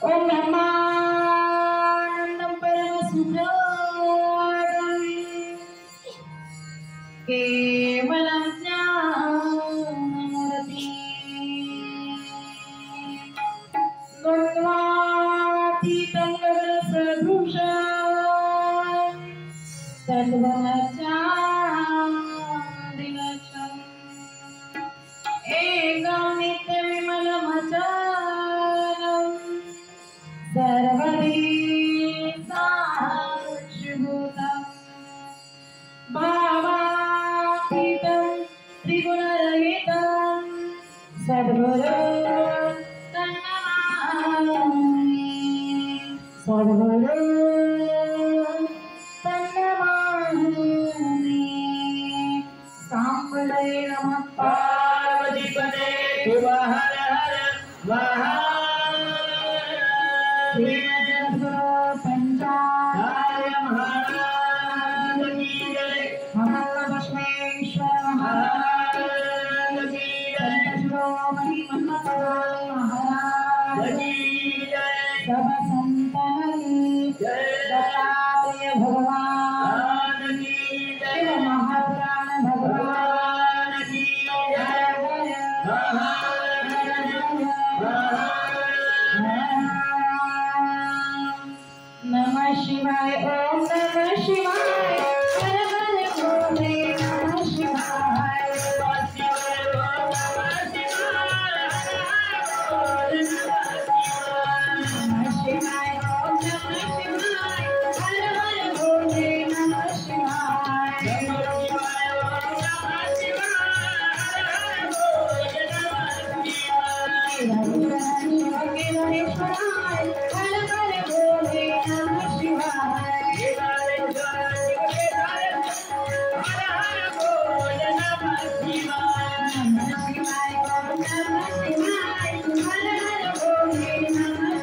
ओम ब्रह्मानंदं परमसुखदं केवलं ज्ञानमूर्ति द्वन्द्वातीतं गगनसदृशं तद्वनचादिनचम् एकं नित्यविमलमचलम् सर्वदी साक्षिभूतम् भावातीतं त्रिगुणरहितं सद्गुरुं तन्नमामि सद्गुरुं तन्नमामि सांबरे नमः पार्वतीपते शिव हर हर महादेव पंचाय महाराज की जय महालक्ष्मीश्वर महाराज की जय शिरोमणि मन्मथराय महाराज की जय सब संतन की जय दत्तात्रेय भगवान की जय महापुराण भगवान की जय नमः शिवाय ओम नमः शिवाय हर हर भोले नमः शिवाय नमः शिवाय ओम नमः शिवाय नमः शिवाय ओम नमः शिवाय हर हर भोले नमः शिवाय नमः शिवाय ओम नमः शिवाय हर हर भोले नमः शिवाय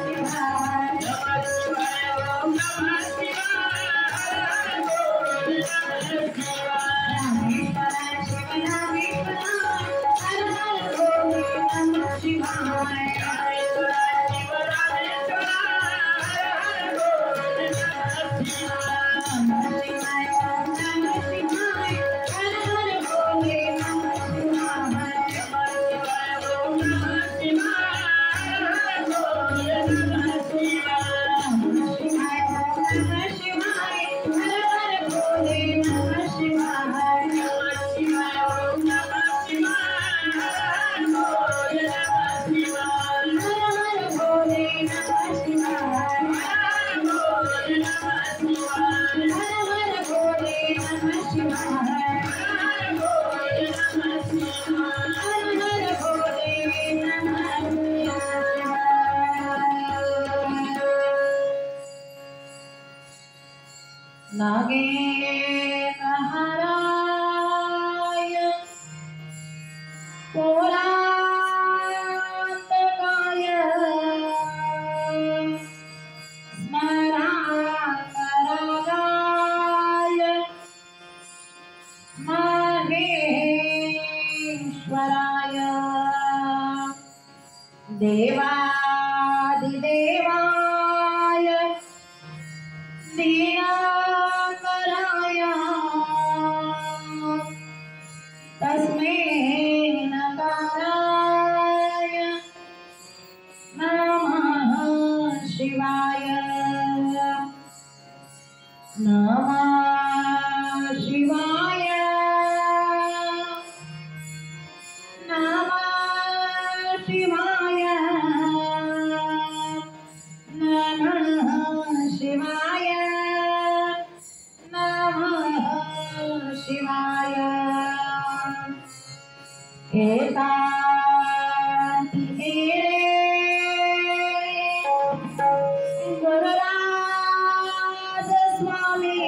केदारेश्वराय हर हर भोले नमः शिवाय नागेन्द्रहराय पौरान्तकाय स्मराकरागाय महेश्वराय देवादिदेवाय दीनाकराय तस्मै नकाराय नमः शिवाय नमः शिवाय नमः शिवाय नमः शिवाय नमः शिवाय एकांति गुरुराज स्वामी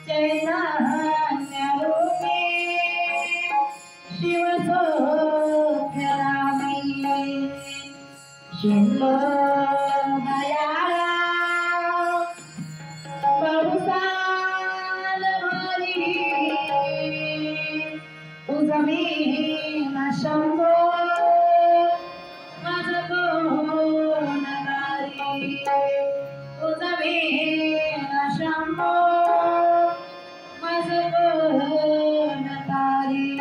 चैतन्य रूपी शिव सोम्यरामी शिंदो दयाळा बहुसाल भारी जमीन शंभो माझ चरणी शंभो मज तारी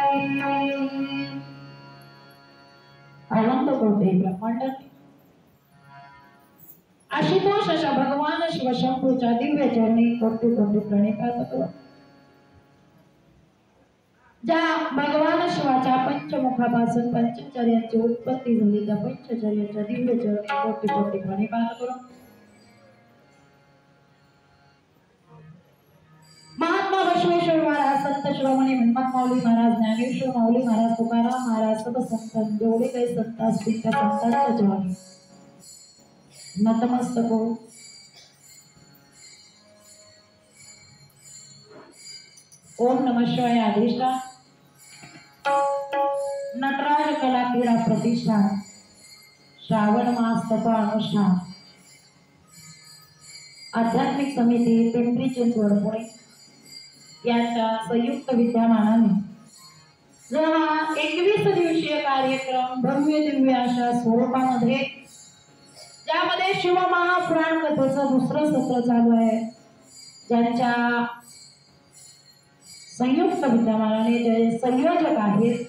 अनंत कोटी ब्रह्मांड आशुतोष अशा भगवान शिवशंभूच्या दिव्य चरणी कोटी कोटी प्रणिपात करू। ज्या भगवान शिवाच्या पंचमुखापासून पंचचर्यांची उत्पत्ती झाली त्या पंचचर्याच्या दिव्य चरणी कोटी कोटी प्रणिपात करू। महात्मा बसवेश्वर महाराज, संत शिरोमणी हनुमंत माऊली महाराज, ज्ञानेश्वर माऊली महाराज, तुकाराम महाराज, सब संत जेवढे काही संत असतील त्या संतांच्या चरणी नतमस्तक हो। ओम नमः शिवाय अधिष्ठान नटराज कला क्रीडा प्रतिष्ठान श्रावण मास तप अनुष्ठान आध्यात्मिक समिती पिंपरी चिंचवड पुणे यांच्या संयुक्त विद्यमानाने जो हा 21 दिवसीय कार्यक्रम भव्य दिव्य अशा स्वरूपामध्ये ज्यामध्ये शिवमहापुराण कथेचं दुसरं सत्र चालू आहे, ज्यांच्या संयुक्त विद्यमानाने जे संयोजक आहेत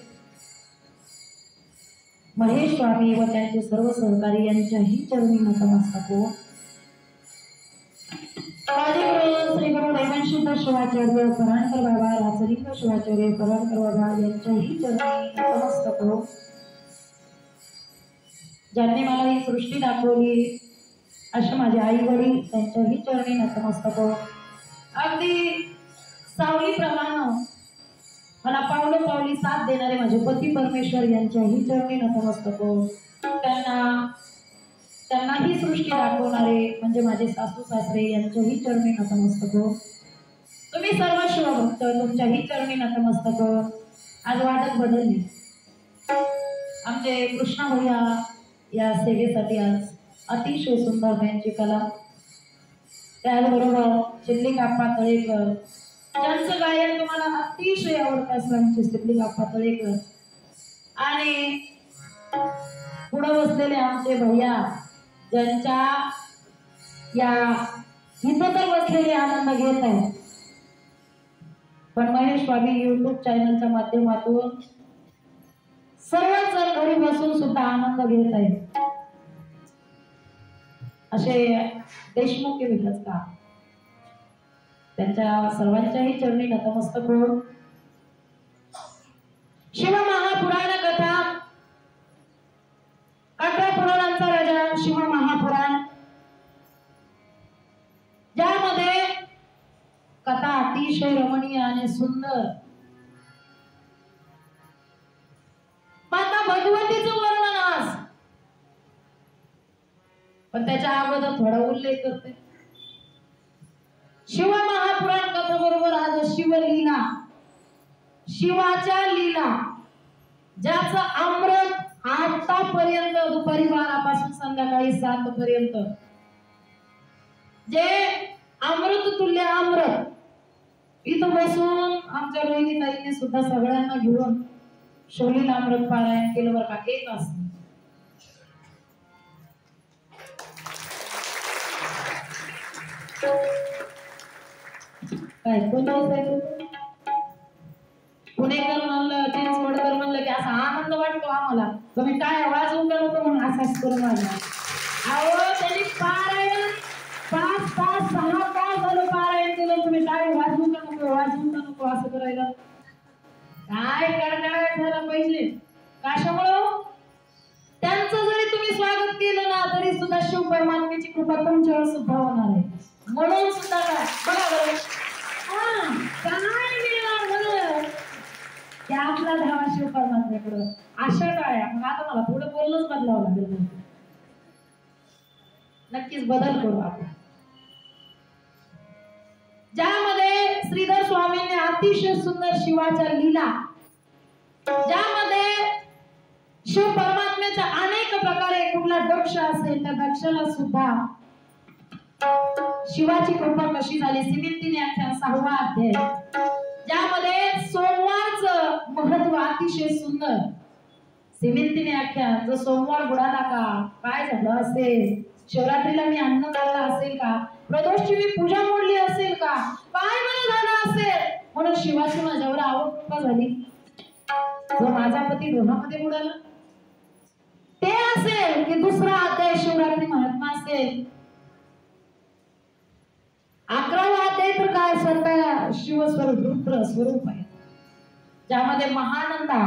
महेश स्वामी व त्यांचे सर्व सहकारी यांच्याही चरणी नतमस्तक हो। श्री गुरु दैवंशित शिवाचार्य पराणकर बाबा, राचलिंग शिवाचार्य पराणकर बाबा यांच्याही चरणी नतमस्तक हो। ज्यांनी मला ही सृष्टी दाखवली असे माझे आई वडील त्यांच्याही चरणी नतमस्तक हो। अगदी सावलीप्रमाणे मला पावलं पावली साथ देणारे माझे पती परमेश्वर यांच्याही चरणी नतमस्तक हो। त्यांना ही सृष्टी दाखवणारे म्हणजे माझे सासू सासरे यांच्याही चरणी नतमस्तक हो। तुम्ही सर्व शिवभक्त तुमच्याही चरणी नतमस्तक हो। आज वाटत बदलली, आमचे कृष्णा भैया या सेवेसाठी आज अतिशय सुंदर त्यांची कला, त्याचबरोबर चिल्लिकाप्पा तळेकर ज्यांचं गायन तुम्हाला अतिशय आवडत असल्याचे चिल्लिकाप्पा तळेकर आणि पुढे बसलेले आमचे भैया ज्यांच्या या इथं तर बसलेले आनंद घेत आहेत, पण महेश स्वामी YouTube चॅनलच्या माध्यमातून सर्वच जण घरी बसून सुद्धा आनंद घेत आहेत असे देशमुख विकास का त्यांच्या सर्वांच्याही चरणी नतमस्तक हो। शिवमहापुराण कथा 18 पुराणांचा राजा शिवमहापुराण, ज्यामध्ये कथा अतिशय रमणीय आणि सुंदर माता भगवतीचं वर्णन आज, पण त्याच्या अगोदर थोडा उल्लेख करते। शिवमहापुराण कथेबरोबर आज शिवलीला, शिवाच्या लीला, ज्याचं अमृत आतापर्यंत दुपारी 12 पासून संध्याकाळी 7 पर्यंत जे अमृत तुल्य अमृत इथं बसून आमच्या रोहिणी ताईने सुद्धा सगळ्यांना घेऊन शिवलीला अमृत पारायण केलं बरं का, एक असं काय पुणेकर म्हणलं चिंचवडकर म्हणलं की असा आनंद वाटतो आम्हाला, तुम्ही काय वाजवून नको म्हणून असाच करून आला। अहो त्यांनी पारायण 5 तास 6 तास झालं पारायण केलं, तुम्ही काय वाजवू नको असं करायला काय कडकडाट झाला पाहिजे। कशामुळं त्यांचं जरी तुम्ही स्वागत केलं ना तरी सुद्धा शिव परमात्म्याची कृपा तुमच्यावर सुद्धा होणार आहे, म्हणून सुद्धा काय बघा बरं काय मिळणार म्हणून ते आपला धावा शिव परमात्म्याकडं अशा काय मग आता मला पुढे बोलणंच बदलावं लागेल, नक्कीच बदल करू आपण। ज्यामध्ये श्रीधर स्वामींनी अतिशय सुंदर शिवाच्या लीला, ज्यामध्ये शिव परमात्म्याच्या अनेक प्रकारे कुठला दक्ष असेल त्या दक्षाला सुद्धा शिवाची कृपा कशी झाली श्रीमंतीने आख्यान 6वा अध्याय, ज्यामध्ये सोमवारचं महत्व अतिशय सुंदर। श्रीमंतीने आख्यान जो सोमवार बुडाला का, काय झालं असेल, शिवरात्रीला मी अन्न खाल्लं असेल का, प्रदोषची मी पूजा मोडली असेल का, काय बरं झालं असेल म्हणून शिवाची माझ्यावर आवड का झाली, जो माझा पती डोहामध्ये बुडाला, ते असेल की दुसरा अध्याय शिवरात्री महात्मा असेल, 11वा अध्याय तर काय स्वतः शिवस्वरूप रुद्र स्वरूप आहे, ज्यामध्ये महानंदा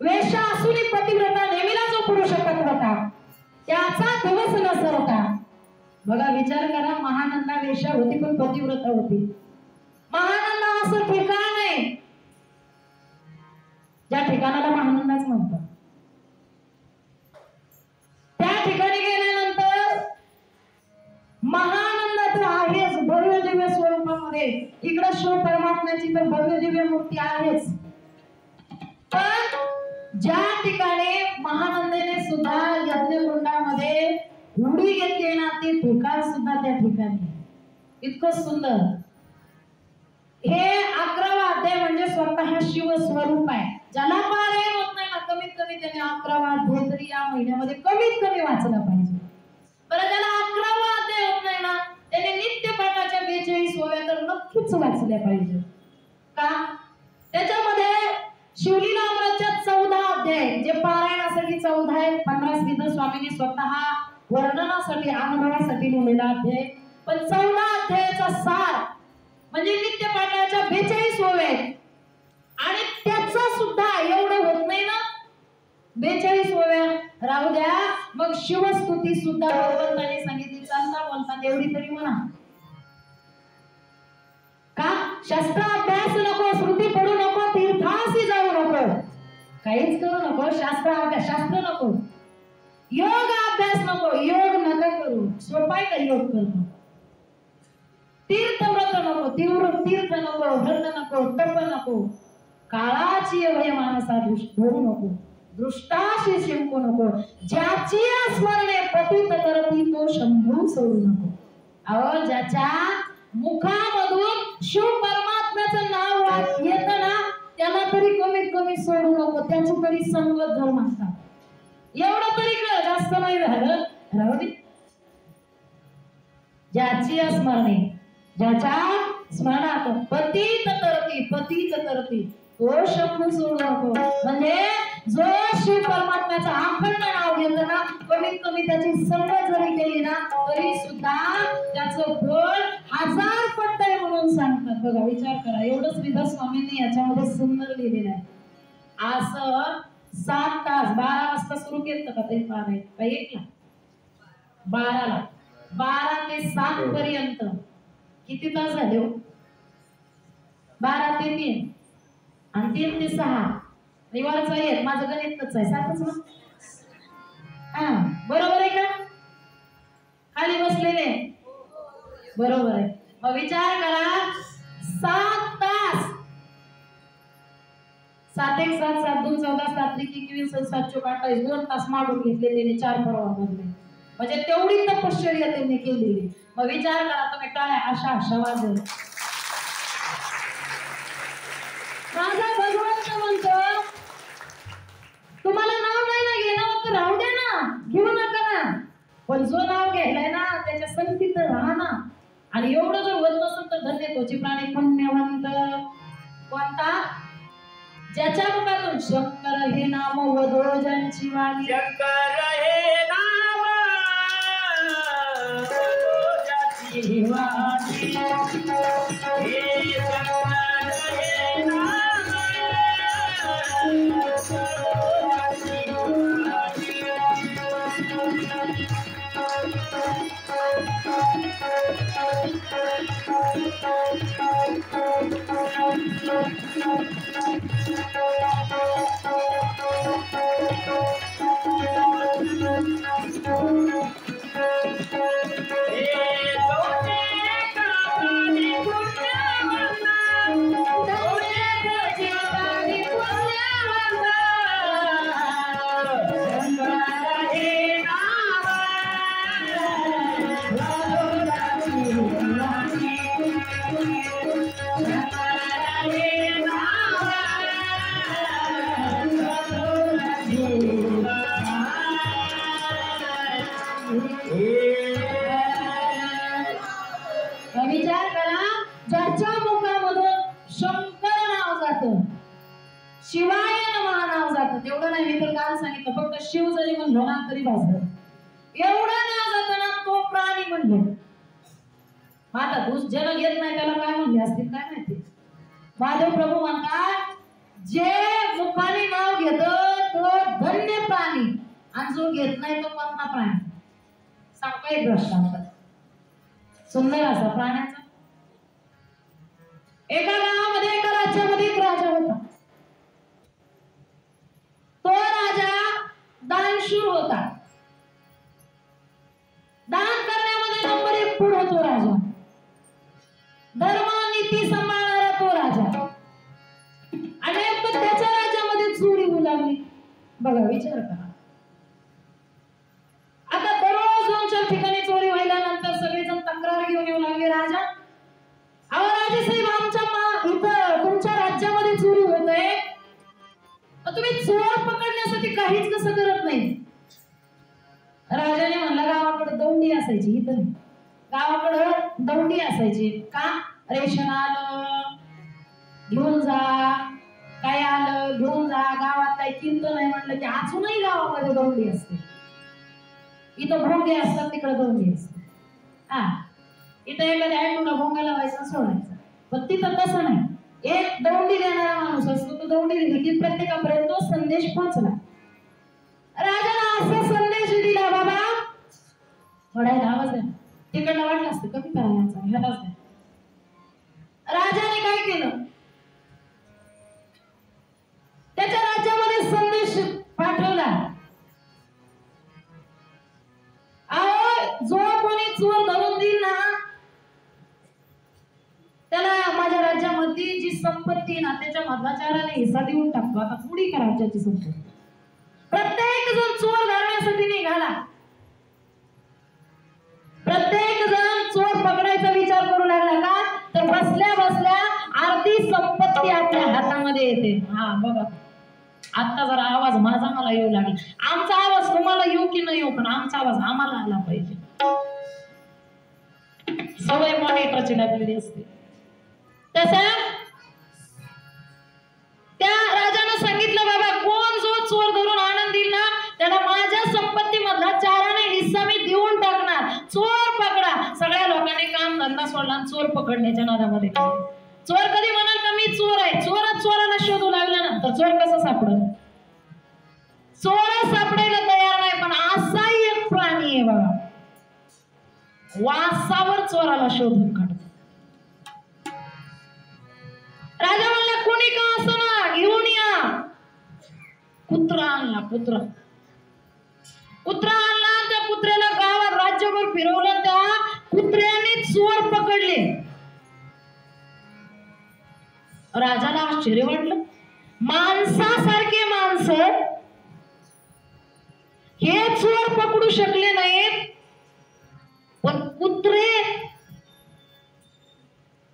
वेश्या असूनही पतिव्रता नेमीला जो पुरू शकत होता त्याचा दिवस नसर होता. बघा विचार करा, महानंदा वेश्या होती पण पतिव्रता होती. महानंदा असं ठिकाण आहे ज्या ठिकाणाला महानंदाच म्हणतात. त्या ठिकाणी गेल्यानंतर महानंदा तर आहेच भव्य दिव्य स्वरूपामध्ये, इकडे शिव परमात्म्याची तर भव्य दिव्य मूर्ती आहेच, पण ज्या ठिकाणी महानंदाने सुद्धा यज्ञकुंडामध्ये उडी घेतली ना ते ठिकाण सुद्धा त्या ठिकाणी इतकं सुंदर. हे 11वा अध्याय म्हणजे स्वतः शिव स्वरूप आहे. ज्याला पारायण होत नाही ना, कमीत कमी त्याने 11वा अध्याय तरी या महिन्यामध्ये कमीत कमी वाचला पाहिजे. बरं, ज्याला 11वा अध्याय होत नाही ना, त्याने नित्य पाठाच्या 42 ओव्या तर नक्कीच वाचल्या पाहिजे. का? त्याच्यामध्ये शिवलीला अमृतच्या 14 अध्याय जे पारायणासाठी 14 आहे, 15 श्रीधर स्वामींनी स्वतः वर्णनासाठी अनुभवासाठी लिहिलेला अध्याय, पण 14 अध्यायाचा सार म्हणजे नित्य पाठाच्या 42 ओव्या आणि त्याचा सुद्धा एवढं होत नाही ना, 42 ओव्या राहू द्या, मग शिवस्तुती सुद्धा भगवंताने सांगितली, चालता बोलता एवढी तरी म्हणा. का? शास्त्र अभ्यास नको, श्रुती पडू नको, तीर्थासी जाऊ नको, काहीच करू नको, शास्त्र अभ्यास शास्त्र नको, योग अभ्यास नको, योग नका करू, सोपाय का योग करतो, तीर्थ व्रत नको, तीर्थ नको, व्रत नको, तप नको, काळाची वय मानसा धरू नको, दृष्टाशी शिंकू नको, ज्याची स्मरणे पतित करती तो शंभू सोडू नको. अहो, ज्याच्या मुखामधून शिव परमात्म्याचं नाव येतं ना, त्याला तरी कमीत कमी सोडू नको, त्याची तरी संगत धर म्हणतात. एवढं तरी कर, जास्त नाही झालं राहू दे. ज्याची स्मरणे, ज्याच्या स्मरणात पतित करती तो शंभू सोडू नको. म्हणजे जो शिव परमात्म्याचं अखंड नाव घेतो ना, कमीत कमी त्याची संगत जरी केली ना तरी सुद्धा त्याचं फळ 1000 पट आहे म्हणून सांगतात. बघा विचार करा, एवढं श्रीधर स्वामींनी याच्यामध्ये सुंदर लिहिलेलं आहे. असं 7 तास 12 वाजता सुरू केलं का ते पारायण, काही ऐकला 12ला, 12 ते 7 पर्यंत किती तास झाले हो? 12 ते 3 आणि 3 ते 6 रविवारचा येत, माझं गणितच आहे 7च ना. हा बरोबर आहे का? खाली बसलेले बरोबर आहे. मग विचार करा, 7 तास, 7 1 7 7 2 14 7 3 21 7 4 28 2 तास मागून घेतले त्याने 4 परवा मधले, म्हणजे तेवढी तपश्चर्या त्यांनी केलेली. मग विचार करा तुम्ही, टाळ्या अशा वाजव. माझा भगवंत म्हणतो तुम्हाला नाव नाही ना घेणं तर राहू द्या ना, घेऊ नका ना, पण जो नाव घ्यायलाय ना त्याच्या संगतीत राहा ना. आणि एवढं जर होत नसेल तर धन्य तोची प्राणी पुण्यवंत. कोणता? ज्याच्या मुखातून शंकर हे नाम वदो ज्यांची वाणी, शंकर हे नाम वदो ज्यांची वाणी, हे शंकर हे नाम तर शिव जरी म्हणलो ना तरी भाजलं. एवढा ना जाताना तो प्राणी म्हणलं. आता तू ज्याला घेत नाही त्याला काय म्हणले असतील काय माहिती. महादेव प्रभू म्हणतात जे मुखाने नाव घेत तो धन्य प्राणी आणि जो घेत नाही तो पत्ना प्राणी. सांगा एक दृष्टांत सुंदर असा प्राण्याचा. एका गावामध्ये एका राज्यामध्ये एक राजा होता. तो राजा दानशूर होता. दान करण्यामध्ये नंबर 1 पुढे तो राजा. धर्म नीती सांभाळणारा तो राजा. आणि त्याच्या राज्यामध्ये चोरी होऊ लागली. बघा विचार करा. आता दररोज 2-4 ठिकाणी चोरी व्हायल्यानंतर सगळेजण तक्रार घेऊन येऊ लागले. राजा अहो राजेसाहेब आमच्या इथं तुमच्या राज्यामध्ये चोरी होत आहे. तुम्ही चोर पकडण्यासाठी काहीच कसं करत नाही. राजाने म्हणला गावाकडे दौंडी असायची. इथं गावाकडे दौंडी असायची. का रेशन आलं घेऊन जा काय आलं घेऊन जा. गावात काही कीर्तन नाही म्हटलं की अजूनही गावामध्ये दौंडी असते. इथं भोंगे असतात तिकडे दौंडी असते. हा इथं एखाद्या ऐकून भोंगा लावायचा सोडायचा. पण तिथं तसं नाही. एक दौंडी देणारा माणूस असतो. तो दौंडी दिली की प्रत्येकापर्यंत तो संदेश पोहोचला. राजाला असा संदेश दिला बाबा थोड्या आवाज द्या. तिकडला वाटलं असतं कमी करायचा ह्यालाच द्या. राजाने काय केलं त्याच्या राज्यामध्ये संदेश पाठवला. जो कोणी चोर धरून देईल ना त्याला माझ्या राज्यामध्ये जी संपत्ती ना त्याच्या मधला 4 हिस्सा देऊन टाकतो. आता पुढे का राज्याची संपत्ती. प्रत्येक जण चोर धरण्यासाठी निघाला. प्रत्येक जण चोर पकडायचा विचार करू लागला. का तर बसल्या बसल्या अर्धी संपत्ती आपल्या हातामध्ये येते. हा बघा आता जरा आवाज माझा मला येऊ लागला. आमचा आवाज तुम्हाला येऊ की नाही येऊ पण आमचा आवाज आम्हाला आला पाहिजे. सवय मॉनिटरची लागलेली असते. तसं त्या राजानं सांगितलं बाबा कोण जो चोर धरून आनंद देईल ना त्याला माझ्या संपत्ती मधला 4 हिस्सा मी देऊन टाकणार. चोर पकडा. सगळ्या लोकांनी काम धंदा सोडला आणि चोर पकडण्याच्या नादामध्ये. चोर कधी म्हणाल का मी चोर आहे. चोराला शोधू लागल्यानंतर चोर कसं सापडल. चोर सापडायला तयार नाही. पण असाही एक प्राणी आहे बघा वासावर चोराला शोधून काढतो. राजा म्हणला कोणी का असना घेऊन या. कुत्रा आणला. कुत्रा आणला. त्या कुत्र्याला गावात राज्यभर फिरवलं. त्या कुत्र्याने चोर पकडले. राजाला आश्चर्य वाटलं. माणसासारखे माणसं हे चोर पकडू शकले नाहीत पण कुत्रे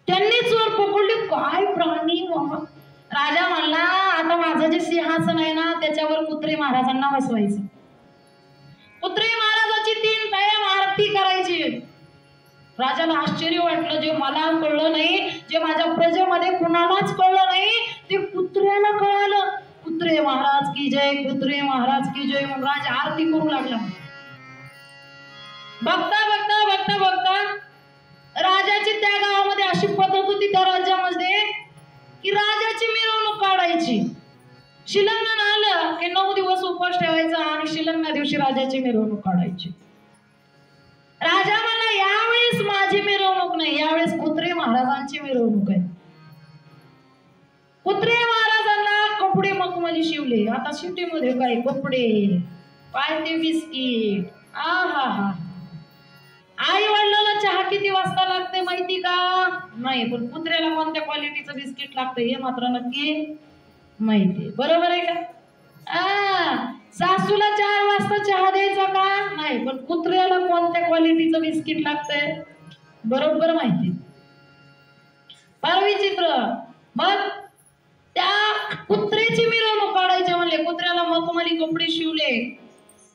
त्यांनी चोर पकडले. काय प्राणी. राजा म्हणला आता माझं जे सिंहासन आहे ना त्याच्यावर कुत्रे महाराजांना बसवायचं. कुत्रे महाराजाची 3 टाइम आरती करायची. राजाला आश्चर्य वाटलं. जे मला कळलं नाही जे माझ्या प्रजेमध्ये कुणालाच कळलं नाही ते कुत्र्याला कळालं. कुत्रे महाराज की जय कुत्रे महाराज की जय म्हणून राजा आरती करू लागला. बघता बघता बघता बघता राजाची त्या गावामध्ये अशी पद्धत होती त्या राज्यामध्ये की राजाची मिरवणूक काढायची. शिलंगण आलं की 9 दिवस उपवास ठेवायचा आणि शिलंगणा दिवशी राजाची मिरवणूक काढायची. राजा म्हणला यावेळेस माझी मिरवणूक नाही यावेळेस कुत्रे महाराजांची मिरवणूक आहे. कुत्रे महाराजांना कपडे मखमली शिवले. आता शिट्टीमध्ये काय कपडे काय ते बिस्किट. आहा आई वडिलांना चहा किती वाजता लागते माहिती का नाही पण कुत्र्याला कोणत्या क्वालिटीचं बिस्किट लागतं हे मात्र नक्की माहिती. बरोबर आहे का. सासूला 4 वाजता चहा द्यायचा का नाही पण कुत्र्याला कोणत्या क्वालिटीचं बिस्किट लागतंय बरोबर माहिती. फार विचित्र. मग त्या कुत्र्याची मिरवणूक काढायची म्हणले. कुत्र्याला मखमली कपडे शिवले.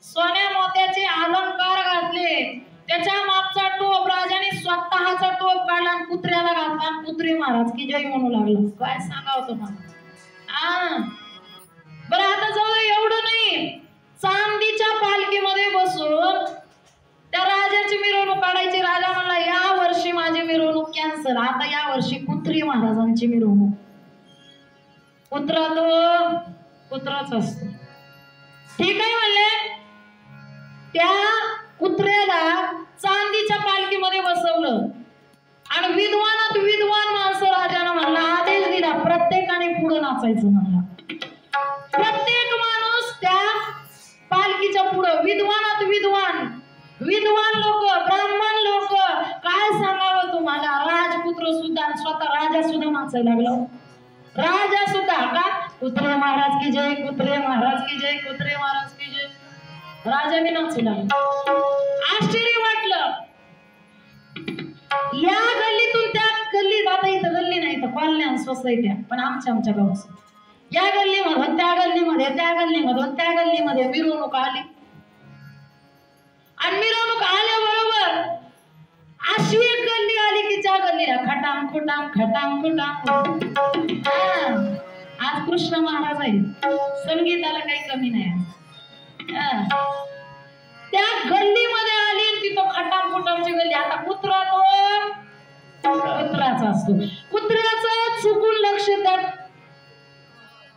सोन्या मोत्याचे अलंकार घातले. त्याच्या मागचा टोप राजाने स्वतःचा टोप काढला आणि कुत्र्याला घातला आणि कुत्रे महाराज की जय म्हणू लागला. काय सांगावं तुम्हाला. बरं आता जवळ एवढं नाही चांदीच्या पालखीमध्ये बसून त्या राजाची मिरवणूक काढायची. राजा म्हणला या वर्षी माझी मिरवणूक कॅन्सल, आता या वर्षी कुत्री महाराजांची मिरवणूक. कुत्रा तो कुत्राच असतो. ठीक आहे म्हणले. त्या कुत्र्याला चांदीच्या पालखीमध्ये बसवलं आणि विद्वानात विद्वान माणसं राजानं म्हणला आदेश दिला प्रत्येकाने पुढे नाचायचं म्हणला. प्रत्येक माणूस त्या पालखीच्या पुढे विद्वानात विद्वान विद्वान लोक ब्राह्मण लोक. काय सांगावं तुम्हाला, राजपुत्र सुद्धा स्वतः राजा सुद्धा नाचायला लागला. राजा सुद्धा का कुत्रे महाराज की जय, कुत्रे महाराज की जय, कुत्रे महाराज की जय. राजा बी नाचू लागला. आश्चर्य वाटलं. या गल्लीतून त्या गल्लीत, आता इथं गल्ली नाही तर कॉलन्या सोसायट्या, पण आमच्या गावात या गल्लीमधून त्या गल्लीमध्ये, त्या गल्लीमधून त्या गल्लीमध्ये मिरवणूक आली. आणि मिरवणूक आल्याबरोबर अशी एक गल्ली आली की ज्या गल्लीला खटाम खुटाम खटाम खुटाम. आज कृष्ण महाराज आहे, संगीताला काही कमी नाही. त्या गल्लीमध्ये आली आणि तिथं खटाम खुटामची गल्ली. आता कुत्रा तो कुत्राचा असतो. कुत्र्याचं चुकून लक्ष त्या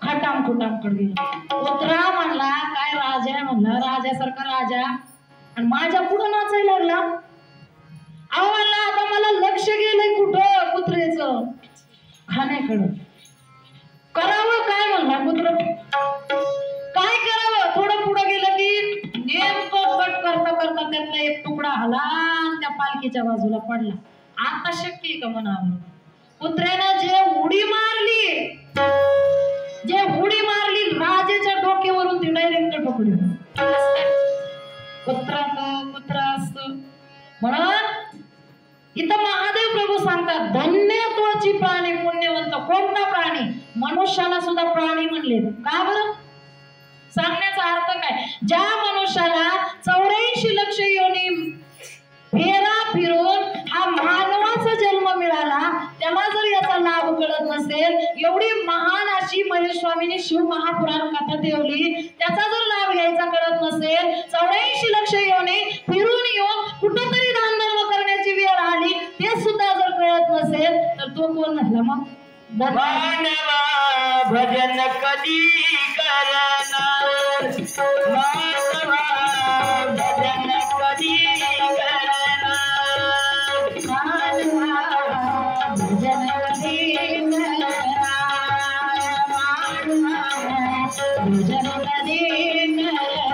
खटाम खुटाम कडे गेलं. कुत्रा म्हणला काय राजा आहे म्हणला, राजासारखा राजा आणि माझ्या पुढे नाचायला लागला. अहो म्हणला आता मला लक्ष गेलंय कुठं कुत्र्याचं खाण्याकडं. करावं काय म्हणला कुत्र, काय करावं. थोडं पुढे गेलं की नेमकं कट करता करता त्यातला एक तुकडा आला आणि त्या पालखीच्या बाजूला पडला. आता शक्य आहे का म्हणावं. कुत्र्यानं जे उडी मारली, जे उडी मारली राजाच्या डोक्यावरून ती डायरेक्ट ठोकली. कुत्रा तो कुत्रा असतो. म्हणून इथं महादेव प्रभू सांगतात धन्य तोची प्राणी पुण्यवंत. कोणता प्राणी? मनुष्याला सुद्धा प्राणी म्हणले. का बरं? सांगण्याचा अर्थ काय, ज्या मनुष्याला 84 लक्ष योनी फेरा फिरून हा मानवाचा जन्म मिळाला, त्याला जर याचा लाभ कळत नसेल, एवढी महान अशी महेश स्वामींनी शिव महापुराण कथा ठेवली, त्याचा जर लाभ घ्यायचा कळत नसेल, 84 लक्ष योनी फिरून येऊन कुठंतरी दान धर्म करण्याची वेळ आली, ते सुद्धा जर कळत नसेल तर तो कोण झाला मग? मानवा भजन कधी करणार, मानवा भजन कधी करणार, मानवा भजन कधी करणार, मानवा भजन कधी करणार.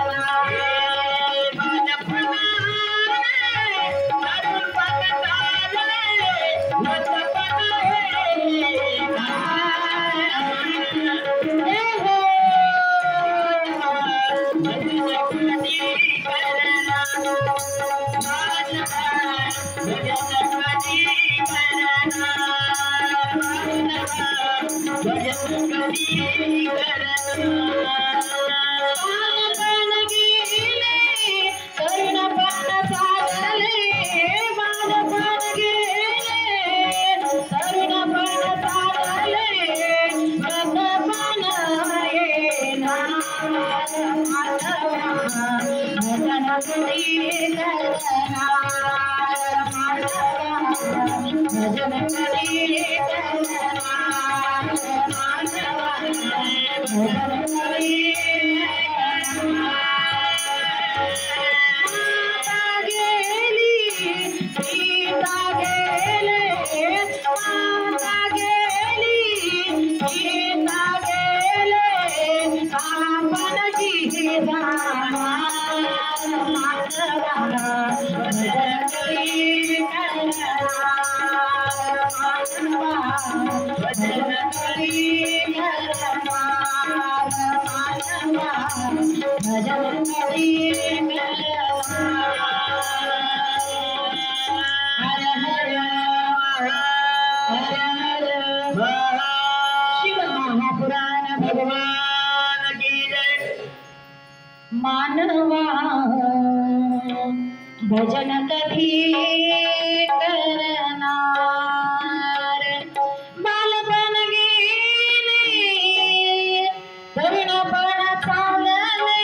मानवा भजन कधी करणार, बालपण गेले तरुणपण चालले,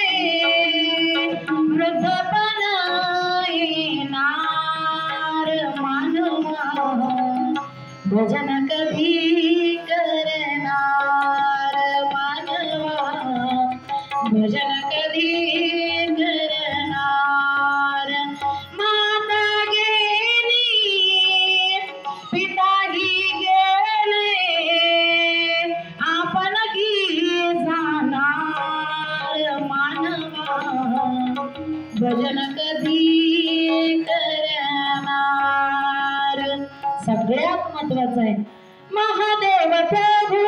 भजन कधी करणार मानवा, भजन कधी करणार. माता गेली पिताही गेले, आपण की जाणार मानवा, भजन कधी करणार. सगळ्यात महत्वाचं आहे महादेव प्रभू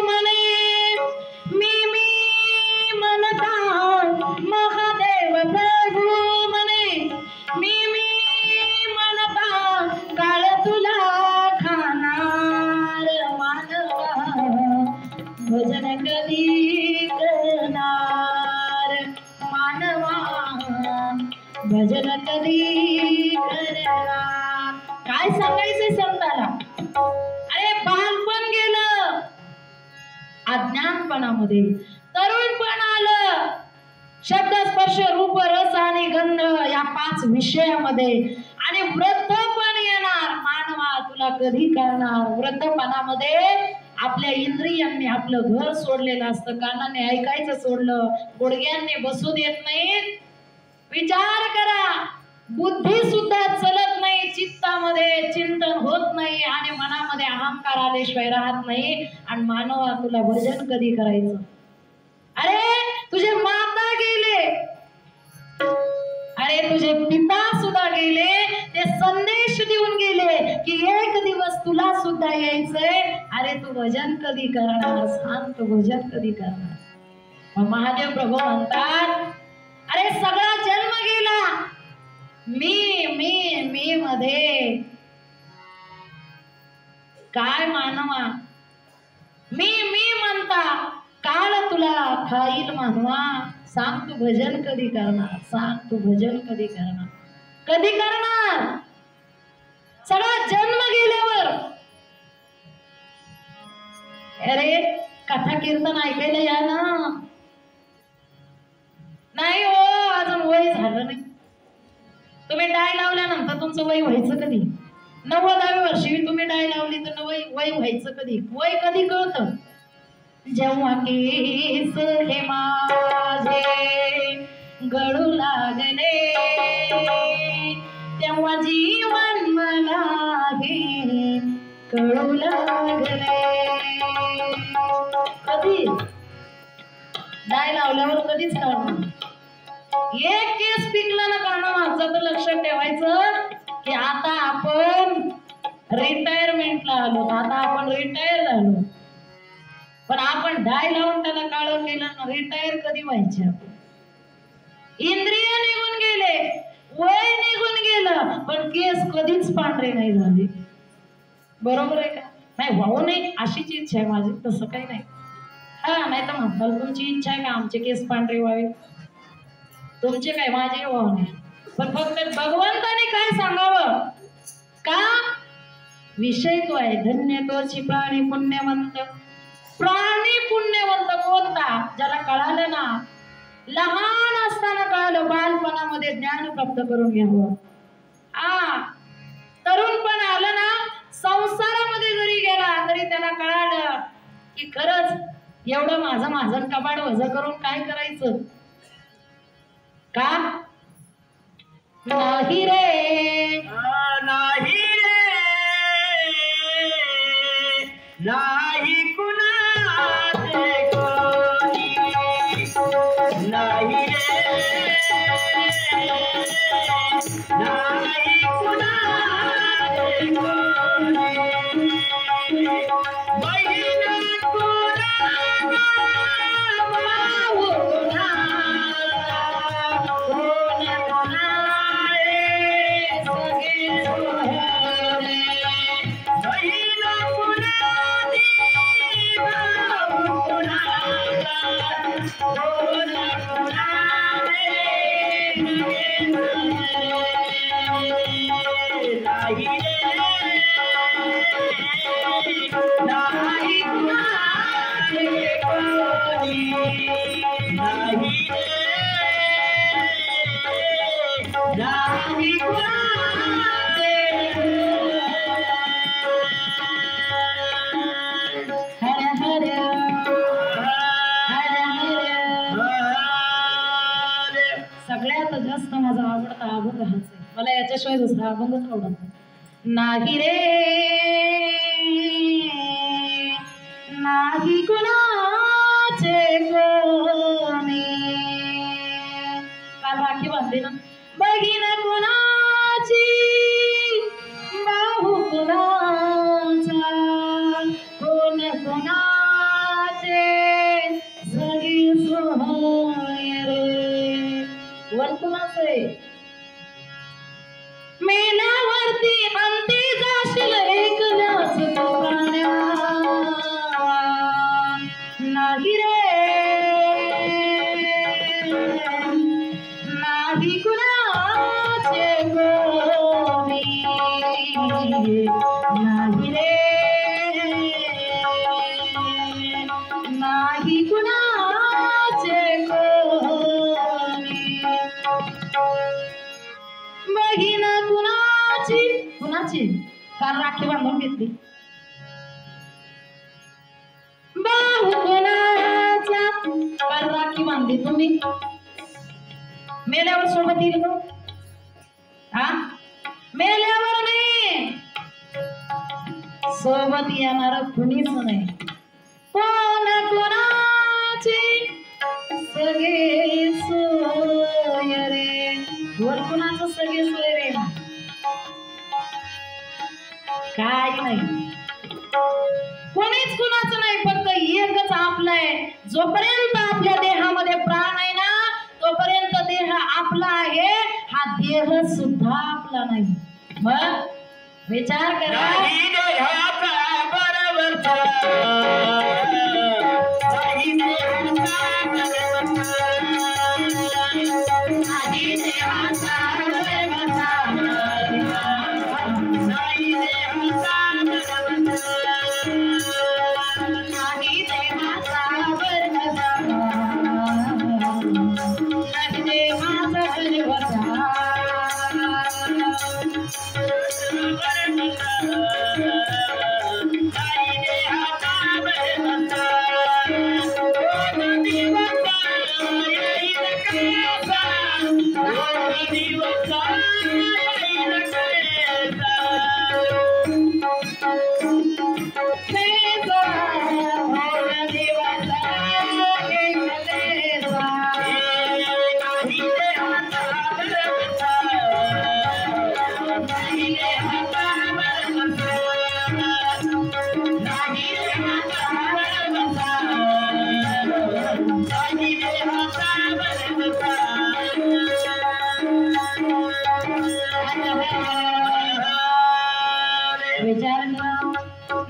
म्हणे मी म्हणता, महादेव प्रभू म्हणे मी म्हणता, काळ तुला खाणार मानवा, भजन कधी करणार मानवा, भजन कधी करणार. काय सांगायचंय संताला? अरे बालपण गेलं अज्ञानपणामध्ये, तरुणपण आलं शब्द स्पर्श रूप रस आणि गंध या 5 विषयामध्ये, आणि वृद्धपण येणार मानवा, तुला कधी करणार. वृद्धपणामध्ये आपल्या इंद्रियांनी आपलं घर सोडलेलं असतं, कानाने ऐकायचं सोडलं, गुडघ्यांनी बसू देत नाहीत. विचार करा, बुद्धी सुद्धा चलत नाही, चित्तामध्ये चिंतन होत नाही, आणि मनामध्ये अहंकार आल्याशिवाय राहत नाही. आणि मानवा, तुला भजन कधी करायचं? अरे तुझे माता गेले, अरे तुझे पिता सुद्धा गेले, ते संदेश देऊन गेले की एक दिवस तुला सुद्धा यायचंय. अरे तू भजन कधी करणार? सांग, तू भजन कधी करणार? मग महादेव प्रभू म्हणतात, अरे सगळा जन्म गेला मी मध्ये, काय मानवा, मी म्हणता, काळ तुला खाईल मानवा. सांग, तू भजन कधी करणार? सांग, तू भजन कधी करणार? कधी करणार? सगळा जन्म गेल्यावर. अरे कथा कीर्तन ऐकायला या ना. नाही हो, अजून वय झालं नाही. तुम्ही डाय लावल्यानंतर तुमचं वय व्हायचं कधी? 90व्या वर्षी तुम्ही डाय लावली तर वय व्हायचं कधी? वय कधी कळतं? जेव्हा केस हे माझे गळू लागले, तेव्हा जीवन मला हे कळू लागले. कधी? डाय लावल्यावर कधीच कळणार. एक केस पिकला ना कानामागचा तर लक्षात ठेवायचं की आता आपण रिटायरमेंटला आलो, आता आपण रिटायर झालो. पण आपण डाय लावून त्याला काळं केलं ना, रिटायर कधी व्हायचे? आपण इंद्रिय निघून गेले, वय निघून गेलं, पण केस कधीच पांढरे नाही झाले. बरोबर आहे का? नाही व्हावं नाही अशीच इच्छा आहे माझी, तसं काही नाही. हा, नाही तर म्हणताल तुमची इच्छा आहे का आमचे केस पांढरे व्हावे? तुमचे काय, माझे व्हावं नाही. पण फक्त भगवंताने काय सांगावं का? विषय तो आहे, धन्य तोची प्राणी पुण्यवंत. प्राणी पुण्यवंत कोणता? ज्याला कळालं ना, लहान असताना कळालं, बालपणामध्ये ज्ञान प्राप्त करून घ्यावं. तरुणपण आलं ना, संसारामध्ये जरी गेला तरी त्याला कळालं की खरंच एवढं माझं कबाड वजन करून काय करायचं? का नाही रे, नाही रे, नाही कुणाचे कोणी, नाही रे, नाही कुणाचे कोणी. बहिण कुणाला, भाऊ कुणाला, कोण कुणाले सगळे सोहळे. बहिण कुणाली, भाऊ कुणाला, कोण कुणाले सगळे सोहळे. नाही रे, नाही कुणाचे कोणी, नाही रे, नाही कुणाचे. हर हर हर हर. सगळ्यात जास्त माझा आवडता अभंग हाच आहे. मला याच्याशिवाय दुसरा अभंगच आवडत नाही रे, नाही कुणाचे कोणी. काल राखी बांधली ना, बघीन कुणाची बाहू कुणाचा, कोण कुणाचे सगळी सोहय रे. वर कुणाचे मेल्यावरती अंती जाशील एकल्याच तू प्राण्या. नाही रे, नाही कुणाचे कोणी, नाही रे, नाही कुणाचे कोणी. बहीण कुणाची कुणाची काल राखी बांधून घेतली. बाहू कुणाचा काल राखी बांधली तुम्ही. मेल्यावर सोबत येईल का? हा, मेल्यावर नाही, सोबत येणार कुणीच नाही. कोण कोणाची सगळे सोय रे. वर कुणाचं सगळे सोय रे, काय नाही, कोणीच कुणाचं नाही, फक्त एकच आपलं आहे. जोपर्यंत आपल्या देहामध्ये प्राण आहे ना, तोपर्यंत देह आपला आहे. हा देह सुद्धा आपला नाही. मग विचार करा, विचार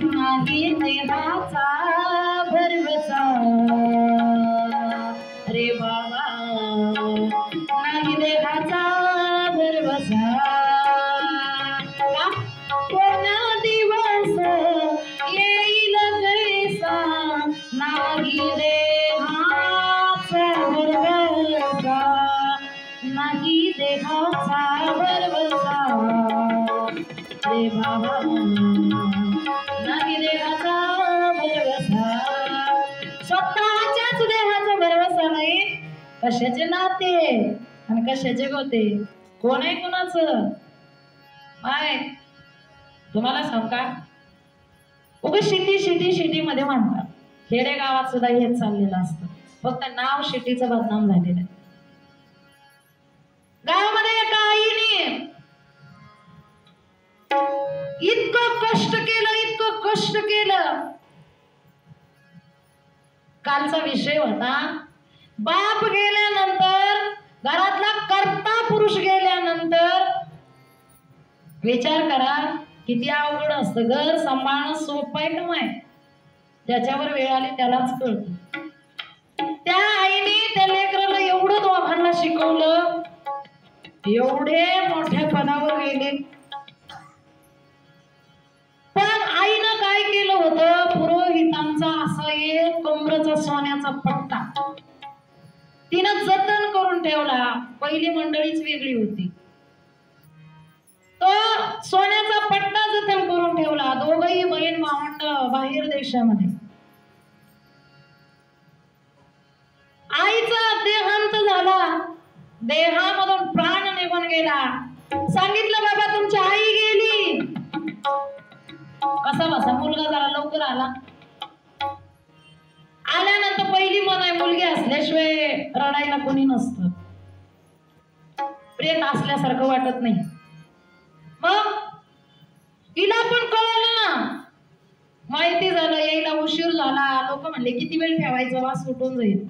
नाही देवाचा भरवसा रे बाबा, नाही देवाचा भरवसा. कोण दिवस येईल कैसा, नाही देहाचा भरवसा, नाही देहाचा भरवसा रे बाबा, नाही देहाचा भरवसा. स्वतःच्याच देहाचा भरवसा नाही. कशाचे नाते आणि कशाचे गोते, कोण आहे कोणाचं काय तुम्हाला सांग का. उगाच शिटी मध्ये म्हणतात. खेडे गावात सुद्धा हेच चाललेलं असतं, फक्त नाव शिटीचं बदनाम झालेलं आहे. गावामध्ये एका आईने इतकं कष्ट केलं. कालचा विषय होता, बाप गेल्यानंतर, घरातला कर्ता पुरुष गेल्यानंतर विचार करा किती अवघड असतं. घर सांभाळणं सोपं आहे का नाही, ज्याच्यावर वेळ आली त्यालाच कळतं. त्या आईने त्या लेकराला एवढं दोघांना शिकवलं, एवढे मोठ्या पदावर गेले. पण आईनं काय केलं होतं, पुरोहितांचा असा एक कमरेचा सोन्याचा पट्टा तिनं जतन करून ठेवला. पहिली मंडळीच वेगळी होती. तो सोन्याचा पट्टा परिवर्तन करून ठेवला. दोघही बहीण भावंड बाहेर देशामध्ये. आईचा देहांत झाला, देहामधून प्राण निघून गेला. सांगितलं बाबा तुमची आई गेली. कसा बसा मुलगा जरा लवकर आला. आल्यानंतर पहिली मन आहे मुलगी असल्याशिवाय रडायला कोणी नसतं, प्रेत असल्यासारखं वाटत नाही. मग तिला पण कळलं ना, माहिती झालं यायला उशीर झाला. लोक म्हणले किती वेळ ठेवायचं, वास सुटून जाईल.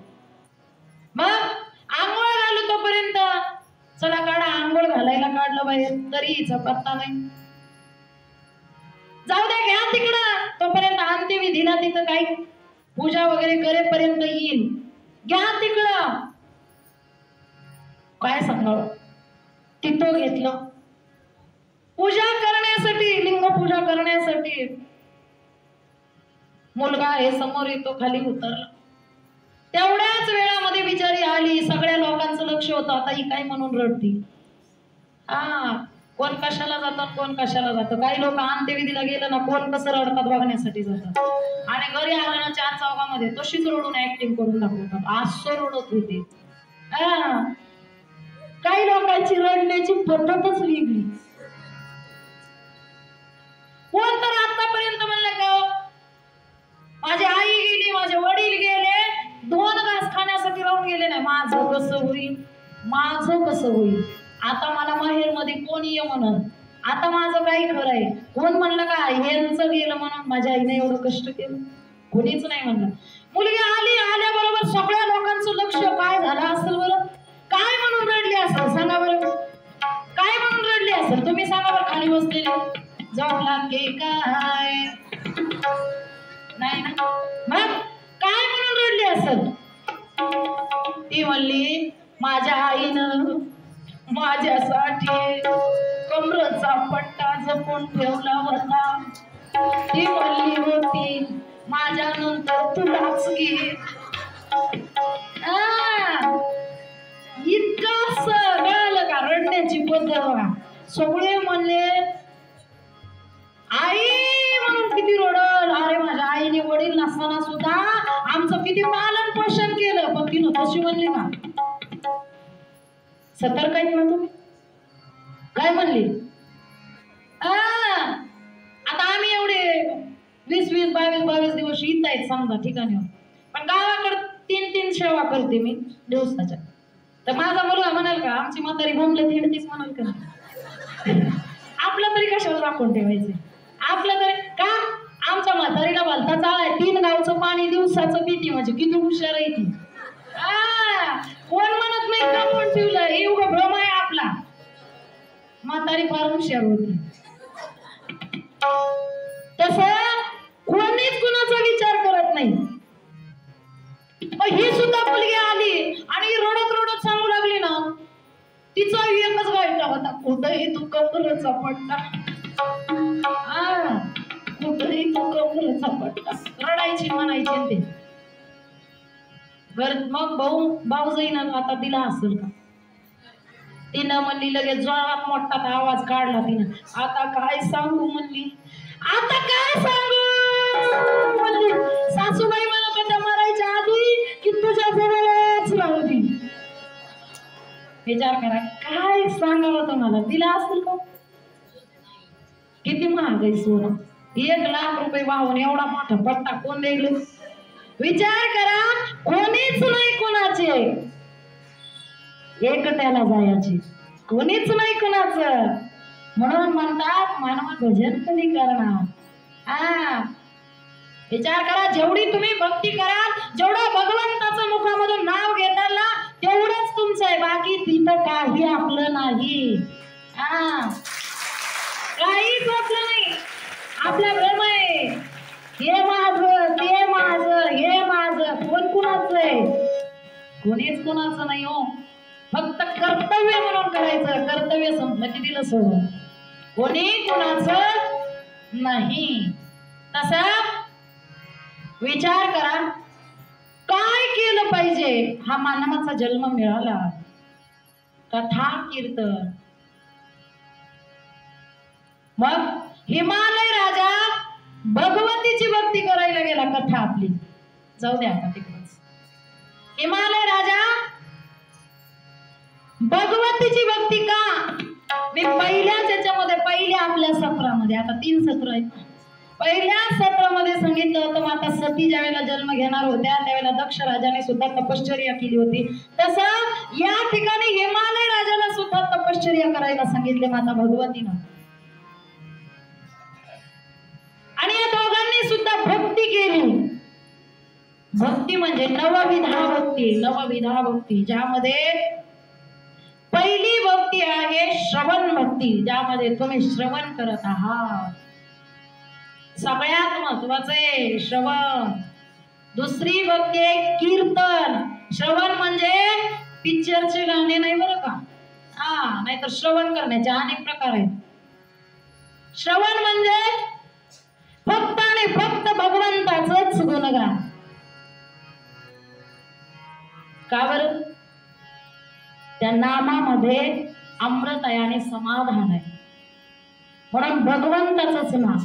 मग आंघोळ घालू तोपर्यंत चला काढा, आंघोळ घालायला काढलं बाहेर, तरी हिचा पत्ता नाही. जाऊ द्या घ्या तिकडं, तोपर्यंत अंत्यविधीला तिथं काही पूजा वगैरे करेपर्यंत येईल, घ्या तिकडं. काय सांगावं, तिथं घेतलं पूजा करण्यासाठी, लिंग पूजा करण्यासाठी. मुलगा हे समोर येतो, खाली उतरला. तेवढ्याच वेळामध्ये बिचारी आली. सगळ्या लोकांचं लक्ष होतं, आता ही काय म्हणून रडती. कोण कशाला जातात, कोण कशाला जातं. काही लोक अंत्यविधीला गेलं ना, कोण कसं रडतात बघण्यासाठी जातात, आणि घरी आलं ना चार चौकामध्ये तशीच रडून ऍक्टिंग करून दाखवतात. असं रडत होते. काही लोकांची रडण्याची पद्धतच वेगळी. कोण तर आतापर्यंत म्हणलं का माझी आई गेली, माझे वडील गेले, 2 घास खाण्यासाठी राहून गेले नाही, माझं कसं होईल, माझं कसं होईल. आता मला माहेर मध्ये कोण ये म्हणून, आता माझं काही खरं आहे. कोण म्हणलं का ह्यांचं गेलं म्हणून माझ्या आईने एवढं कष्ट केलं, कोणीच नाही म्हणलं. मुलगी आली, आल्याबरोबर सगळ्या लोकांचं लक्ष काय झालं असेल बरं, काय म्हणून रडली असेल सांगा बरं, काय म्हणून रडली असेल तुम्ही सांगा बरं. खाली बसलेले जॉबला के काय नाही ना, मग काय म्हणून रडली असेल. ती म्हणली माझ्या आईनं माझ्यासाठी कमरेचा पट्टा जपून ठेवला होता. ती म्हणली होती माझ्या नंतर तुलाच घे. इतकं सगळं का रडण्याची पद्धत बघा. सगळे म्हणले आई म्हणून किती रडल. अरे माझ्या आईने वडील नसताना सुद्धा आमचं किती पालन पोषण केलं, पण तिनं तशी म्हणली ना. सतर्क आहेत ना तुम्ही, काय म्हणली. आता आम्ही एवढे 20-20, 22-22 दिवस येत आहेत समजा ठिकाणी, पण गावाकडे 3-3 सेवा करते मी दिवसाच्या. तर माझा मुलगा म्हणाल का आमची म्हातारी भोमलं थिडतीच म्हणाल का. आपलं तरी कशाला राखून ठेवायचं, आपलं तरी का. आमच्या म्हातारीला भलता चालाय 3 गावचं पाणी दिवसाचं पिती, म्हणजे किती हुशार आहे ती. कोण म्हणत नाही का कोण ठेवलं, हे उगा भ्रम आहे आपला. म्हातारी फार हुशार होती. तसं कोणीच कुणाचा विचार करत नाही. ही सुद्धा मुलगी आली आणि रडत रडत सांगू लागली ना, तिचा एकच गायटा होता, कुठेही तू कमरेचा पट्टा, कुठेही तू कमरेचा पट्टा. रडायची म्हणायची ते. मग भाऊ जाईन आता दिला असेल का. तिनं म्हणली लगेच जोरात मोठा आवाज काढला तिनं. आता काय सांगू म्हणली, आता काय सांगू म्हणली. सासूबाई म्हणत होत्या मरायच्या आधी की तुझ्या जवळच राहू दे. विचार करा काय सांगावं तुम्हाला. दिला असेल का. किती महाग आहे सोनं. 1 लाख रुपये वाहून एवढा मोठा पट्टा कोण देईल. विचार करा, कोणीच नाही कोणाचे, एकट्याला जायचे, कोणीच नाही कोणाचं. म्हणून म्हणतात मानवा भजन कधी करणार. विचार करा, जेवढी तुम्ही भक्ती कराल, जेवढं भगवंताचं मुखामधून नाव घेताल ना, तेवढंच तुमचं आहे. बाकी तिथं काही आपलं नाही. काहीच आपलं नाही. आपला भ्रम आहे, हे माझं ते माझं हे माझं. कोण कुणाचं आहे, कोणीच कुणाचं नाही हो. फक्त कर्तव्य म्हणून करायचं. कर्तव्य संपलं की दिलं सोडून. कोणी कुणाचं नाही. तसा विचार करा, काय केलं पाहिजे. हा मानवाचा जन्म मिळाला. कथा कीर्तन, मग हिमालय राजा भगवतीची भक्ती करायला गेला. कथा आपली जाऊ द्या आता तिकडच. हिमालय राजा भगवतीची भक्ती का? मी पहिल्याच याच्यामध्ये पहिल्या आपल्या सत्रामध्ये, आता 3 सत्र आहेत, पहिल्या सत्रामध्ये सांगितलं होतं माता सती ज्या वेळेला जन्म घेणार होत्या त्यावेळेला दक्ष राजाने सुद्धा तपश्चर्या केली होती. तसं या ठिकाणी हिमालय राजाला सुद्धा तपश्चर्या करायला सांगितले माता भगवतीनं. आणि या दोघांनी सुद्धा भक्ती केली. भक्ती म्हणजे नवविधा भक्ती. नवविधा भक्ती ज्यामध्ये पहिली भक्ती आहे श्रवण भक्ती, ज्यामध्ये तुम्ही श्रवण करत आहात. सगळ्यात महत्वाचं आहे श्रवण. दुसरी भक्ती आहे कीर्तन. श्रवण म्हणजे पिक्चरचे गाणे नाही बरं का, नाहीतर श्रवण करण्याचे अनेक प्रकार आहेत. श्रवण म्हणजे फक्त आणि फक्त भगवंताचंच गुणगान. का बरं? त्या नामामध्ये अमृत आहे आणि समाधान आहे, म्हणून भगवंताचंच नाम.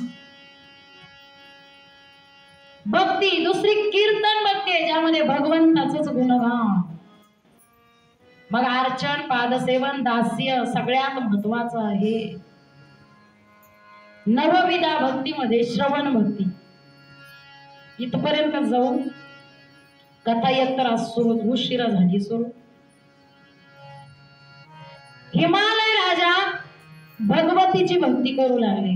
भक्ती दुसरी कीर्तन भक्ती आहे, ज्यामध्ये भगवंताचंच गुणगान. मग अर्चन, पादसेवन, दास्य सगळ्यात महत्वाचं आहे. नवविधा भक्तीमध्ये श्रवण भक्ती. इथपर्यंत जाऊन कथा एकतर सुरू, उशिरा झाली सुरू. हिमालय राजा भगवतीची भक्ती करू लागले.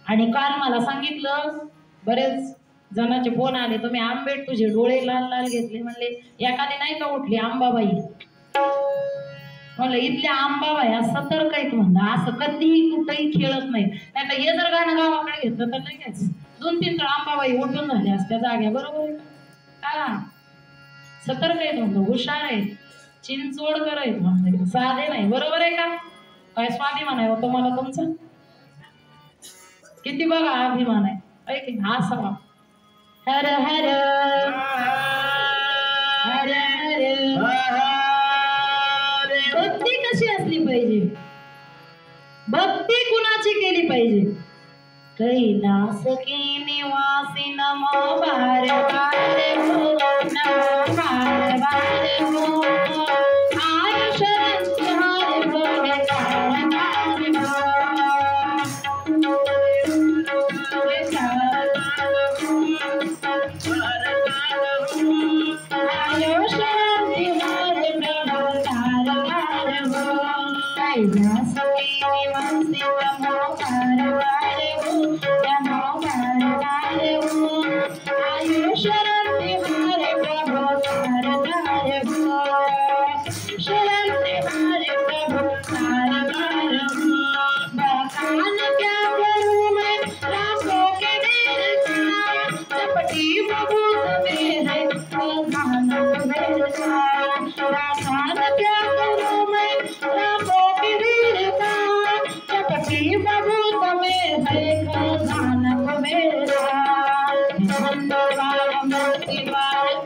आणि काल मला सांगितलं, बरेच जणांचे फोन आले, तुम्ही आंबेड तुझे डोळे लाल लाल घेतले. म्हणले एखादी नाही का उठली अंबाबाई, म्हणलं इथल्या अंबाबाई सतर्क आहेत म्हणलं, असं कधीही कुठेही खेळत नाही. नाही तर हे जर गाणं गावाकडे घेतलं तर लगेच 2-3 तर अंबाबाई उठून झाल्या असत्या जाग्या. बरोबर आहे का? सतर्क आहेत म्हणलं, हुशार आहेत, चिंचवडकर आहेत म्हणलं, साधे नाही. बरोबर आहे का? काय स्वाभिमान आहे तुम्हाला तुमचा? किती बघा अभिमान आहे. असावा. हर हर हर हर. भक्ती कशी असली पाहिजे? भक्ती कुणाची केली पाहिजे? कैलास की निवासी नमो बारे बारे हो, नमो बारे बारे हो. आयुष तुम्हारे भोले बारे बारे हो. आयुष तुम्हारे प्रभु बारे बारे हो. कैलास की निवासी नमो बारे बारे हो, नमो बारे बारे हो. आयुष तुम्हारे प्रभु बारे बारे हो. शरण तुम्हारे प्रभु बारे बारे हो. बखान क्या करूं मैं राखों के देर का, चपटी बबूत में है खजाना मेरे का. बखान क्या करूं मैं राखों के देर का, चपटी बबूत में है खजाना मेरा. धन्यवाद मूर्ति बात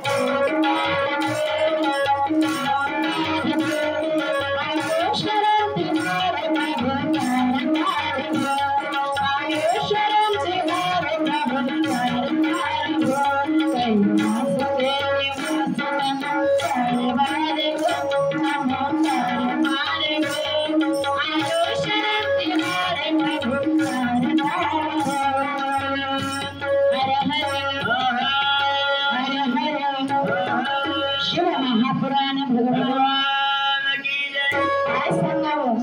शिव महापुराण भगवान की जय. काय सांगावं?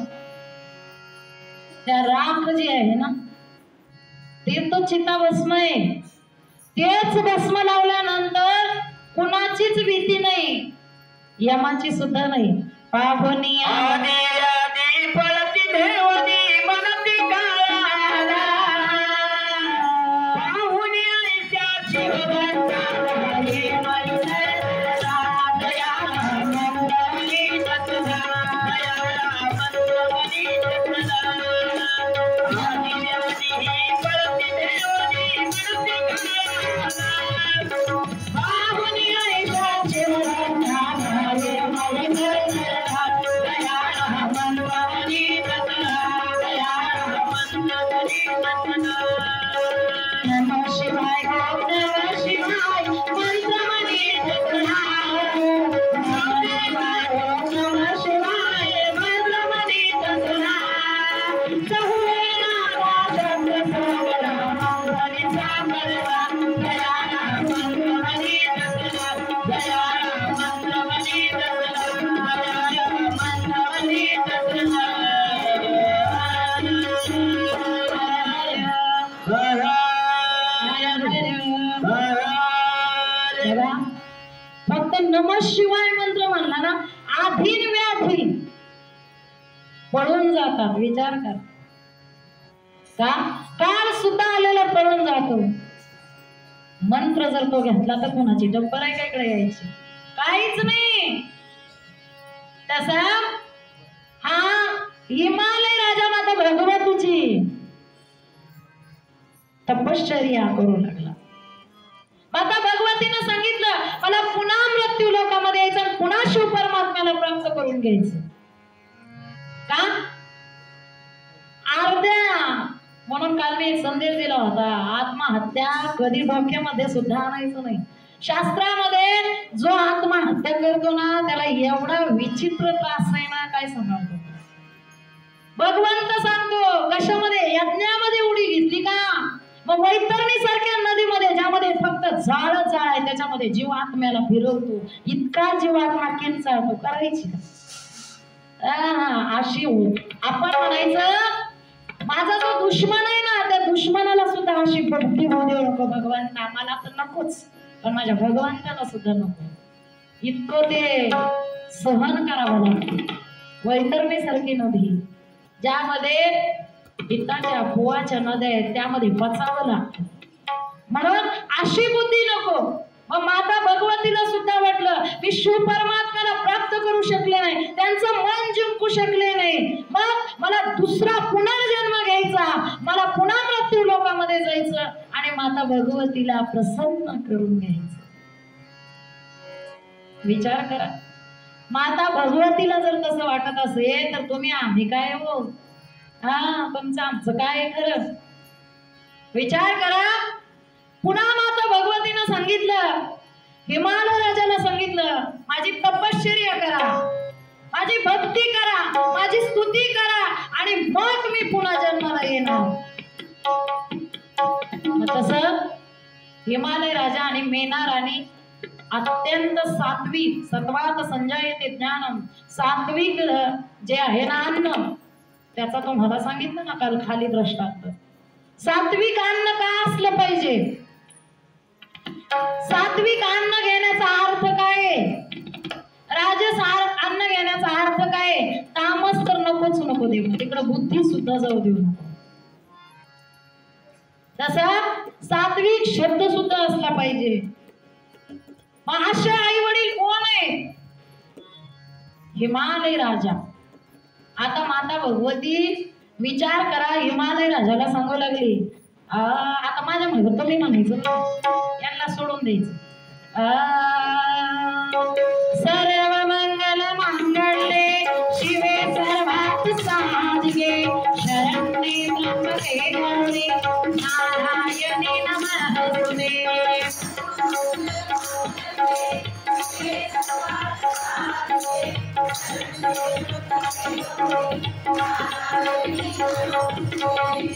त्या राख जी आहे ना, ते तो चिताभस्म आहे. तेच भस्म लावल्यानंतर कुणाचीच भीती नाही, यमाची सुद्धा नाही. पाहुणी आदी आदी पळती देवनी मनती काळाला, पाहुणी आईच्याची भगवंता हरी मनसे दया मंगली तत्दा, दया मंगली तत्दा. आदी आदी पळती देवनी मनती काळाला, पाहुणी आईच्याची भगवंता हरी मनसे दया नमः शिवाय मंत्र म्हणला ना, आधीन व्याधी पळून जातात. विचार कर, का काल सुद्धा आलेला पळून जातो. मंत्र जर तो घेतला तर कोणाची डब्बर आहे काय यायची? काहीच नाही. तसा हा हिमालय राजा माता भगवतीची तपश्चर्या करू लागला. माता भगवतीनं सांगितलं, मला पुन्हा मृत्यू लोकामध्ये यायचं आणि पुन्हा शिव परमात्म्याला प्राप्त करून घ्यायचं. का? अर्ध्या म्हणून काल मी एक संदेश दिला होता, आत्महत्या कधी डोक्यामध्ये सुद्धा आणायचं नाही. शास्त्रामध्ये जो आत्महत्या करतो ना त्याला एवढा विचित्र त्रास आहे ना, काय सांगावं. भगवंत सांगतो कशामध्ये? यज्ञामध्ये उडी घेतली का, मग वैतरणी सारख्या नदीमध्ये ज्यामध्ये फक्त जाळच जाळ आहे त्याच्यामध्ये जीव आत्म्याला फिरवतो, इतका जीवात्मा किंचाळतो, करायची अशी आपण म्हणायचं माझा जो दुश्मन आहे ना त्या दुश्मनाला सुद्धा अशी भक्ती होऊ देऊ नको भगवंता, मला तर नकोच पण माझ्या भगवंताला सुद्धा नको. इतकं ते सहन करावं लागतं. वैतरणी सारखी नदी ज्यामध्ये पित्ताच्या पोवाच्या नद्या आहेत त्यामध्ये बचावं लागतं. म्हणून अशी बुद्धी नको. मग माता भगवतीला सुद्धा वाटलं मी शिव परमात्म्याला प्राप्त करू शकले नाही, त्यांचं मन जिंकू शकले नाही, मग मला दुसरा पुनर्जन्म घ्यायचा, मला पुन्हा मृत्यू लोकामध्ये जायचं आणि माता भगवतीला प्रसन्न करून घ्यायचं. विचार करा, माता भगवतीला जर तसं वाटत असेल तर तुम्ही आम्ही काय हो, तुमचं आमचं काय खरं? विचार करा. पुन्हा माता भगवतीनं सांगितलं, हिमालय राजाला सांगितलं, माझी तपश्चर्या करा, माझी भक्ती करा, माझी स्तुती करा आणि मग मी पुन्हा जन्माला येणार. तसं हिमालय राजा आणि मेना राणी अत्यंत सात्विक, सत्वात संजायते ज्ञानम, सात्विक जे आहे ना अन्न, त्याचा तुम्हाला सांगितलं ना काल खाली दृष्टांत. सात्विक अन्न का असलं पाहिजे? सात्विक अन्न घेण्याचा अर्थ काय? राजस अन्न घेण्याचा अर्थ काय? तामस तर नकोच नको देऊ, तिकडे बुद्धी सुद्धा जाऊ देऊ नको. तसा सात्विक शब्द सुद्धा असला पाहिजे. मग असे आई वडील कोण आहे? हिमालय राजा. आता माता भगवती विचार करा, हिमालय राजाला सांगू लागली, आता माझ्या मागे तुम्ही म्हणायचं, यांना सोडून द्यायचं. सर्व मंगल मांगल्ये शिवे सर्वार्थ साधिके शरण्ये त्र्यंबके गौरी नारायणी नमोस्तुते.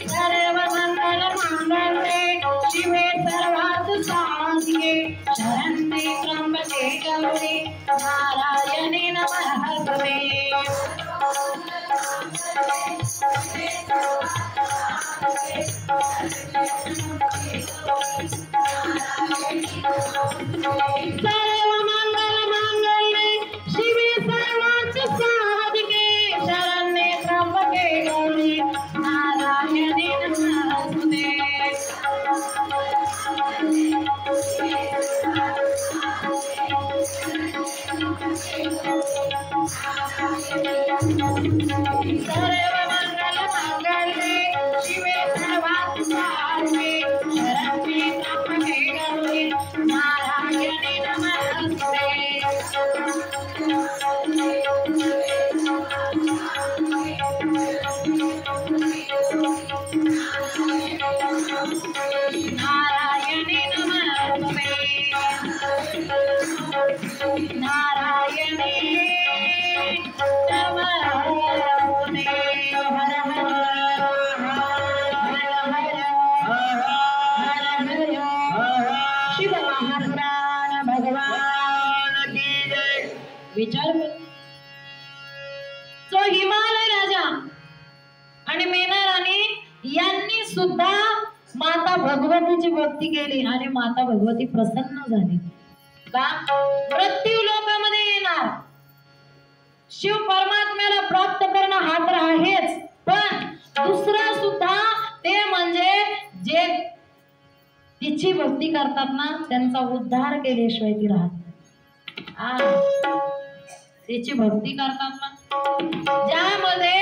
सर्व मंगल मांगल्ये शिवे सर्वार्थ साधिके शरण्ये त्र्यंबके गौरी नारायणी नमोस्तुते. सर्व मंगल मांगल्ये शिवे सर्वार्थ साधिके शरण्ये त्र्यंबके गौरी नारायणी नमोस्तुते. सर्व मंगल मांगल्ये शिवे सर्वार्थ साधिके शरण्ये त्र्यंबके गौरी नारायणी नमोस्तुते. नारायणी नमोस्तुते. नारायणी नमोस्तुते. हर हर शिव महाप्राण भगवान की जय. विचार कर, जो हिमालय राजा आणि मेना राणी यांनी सुद्धा माता भगवतीची भक्ती केली आणि माता भगवती प्रसन्न झाली. का मृत्यू लोकामध्ये येणार. शिव परमात्म्याला प्राप्त करणं हा तर आहेच, पण दुसरा सुद्धा ते म्हणजे जे तिची भक्ती करतात ना त्यांचा उद्धार केल्याशिवाय ती राहत नाही. तिची भक्ती करतात ना, ज्यामध्ये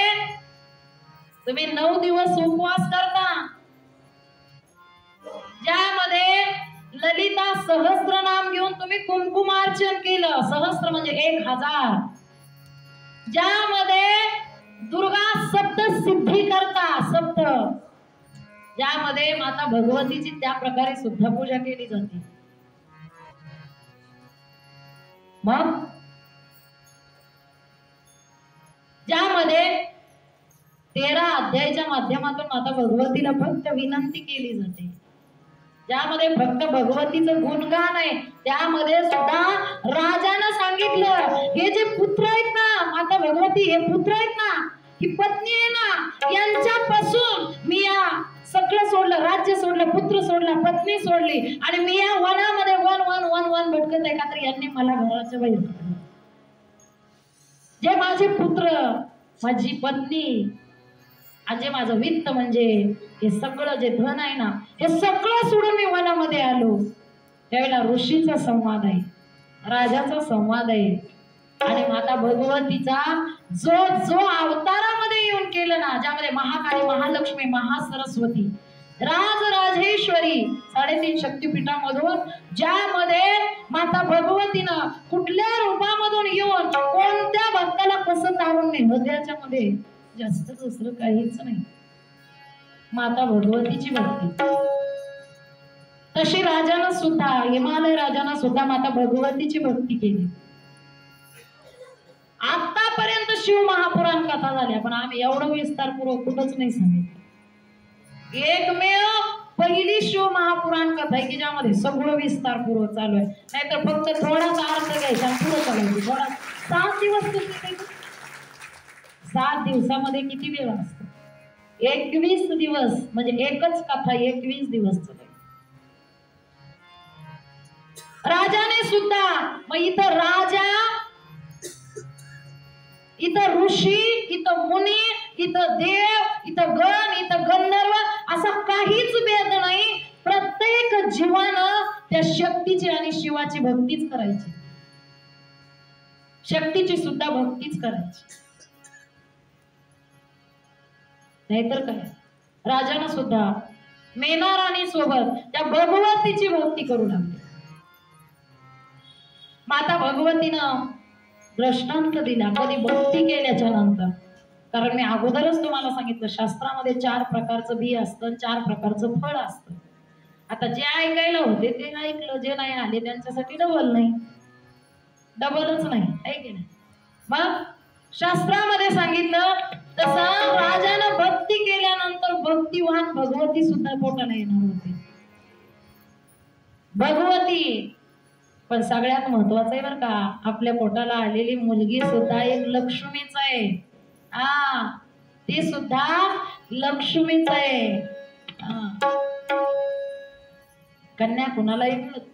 तुम्ही 9 दिवस उपवास करता, ज्यामध्ये ललिता सहस्त्र नाम घेऊन तुम्ही कुंकुमार्चन केलं, सहस्त्र म्हणजे 1000, ज्यामध्ये दुर्गा सप्तसिद्धी करता, सप्त, ज्यामध्ये माता भगवतीची त्या प्रकारे सुद्धा पूजा केली जाते. मग ज्यामध्ये 13 अध्यायाच्या माध्यमातून माता भगवतीला फक्त विनंती केली जाते, ज्यामध्ये फक्त भगवतीचं गुणगान आहे, त्यामध्ये सुद्धा राजानं सांगितलं हे जे पुत्र आहेत ना, माता भगवती हे पुत्र आहेत ना, ही पत्नी आहे ना, यांच्यापासून मी या सगळं सोडलं, राज्य सोडलं, पुत्र सोडला, पत्नी सोडली आणि मी या वनामध्ये वन भटकत आहे का तर यांनी मला घराच्या बाहेर काढलं. जे माझे पुत्र, माझी पत्नी आणि जे माझं वित्त म्हणजे हे सगळं जे धन आहे ना, हे सगळं सोडून मी वनामध्ये आलो. त्यावेळेला ऋषीचा संवाद आहे, राजाचा संवाद आहे आणि माता भगवतीचा जो जो अवतारामध्ये येऊन केलं ना, ज्यामध्ये महाकाली, महालक्ष्मी, महासरस्वती, राजराजेश्वरी 3.5 शक्तिपीठामधून ज्यामध्ये माता भगवतीनं कुठल्या रूपामधून येऊन कोणत्या भक्ताला कसं तारून नेलं, त्याच्यामध्ये जास्त दुसरं काहीच नाही, माता भगवतीची भक्ती. तशी राजानं सुद्धा, हिमालय राजानं सुद्धा माता भगवतीची भक्ती केली. आतापर्यंत शिव महापुराण कथा झाल्या, पण आम्ही एवढं विस्तारपूर्वक कुठंच नाही सांगितलं. एकमेव पहिली शिव महापुराण कथा आहे की ज्यामध्ये सगळं विस्तारपूर्वक चालू आहे, नाहीतर फक्त थोडासा अर्थ घ्यायचा आणि पुढे चालायचं. थोडा 7 दिवस, 7 दिवसामध्ये किती वेळ असतो? 21 दिवस, म्हणजे एकच कथा 21 दिवस चालेल. राजाने सुद्धा, मग इथं राजा, इथं ऋषी, इथं मुनी, इथं देव, इथं गण, इथं गंधर्व, असं काहीच भेद नाही. प्रत्येक जीवानं त्या शक्तीची आणि शिवाची भक्तीच करायची, शक्तीची सुद्धा भक्तीच करायची, नाहीतर काय. राजानं सुद्धा मेना राणी सोबत त्या भगवतीची भक्ती करू लागली. माता भगवतीनं दृष्टांत दिला कधी भक्ती केल्याच्या नंतर, कारण मी अगोदरच तुम्हाला सांगितलं शास्त्रामध्ये 4 प्रकारचं बी असतं, 4 प्रकारचं फळ असतं. आता जे ऐकायला होते ते ऐकलं, जे नाही आले त्यांच्यासाठी डबलच नाही, आहे की नाही. मग शास्त्रामध्ये सांगितलं तसं राजानं भक्ती केल्यानंतर भक्तिवान भगवती सुद्धा पोटाला येणार होती, भगवती. पण सगळ्यात महत्वाचं आहे बरं का, आपल्या पोटाला आलेली मुलगी सुद्धा एक लक्ष्मीच आहे. ती सुद्धा लक्ष्मीच आहे. कन्या कुणालाही मिळत नाही.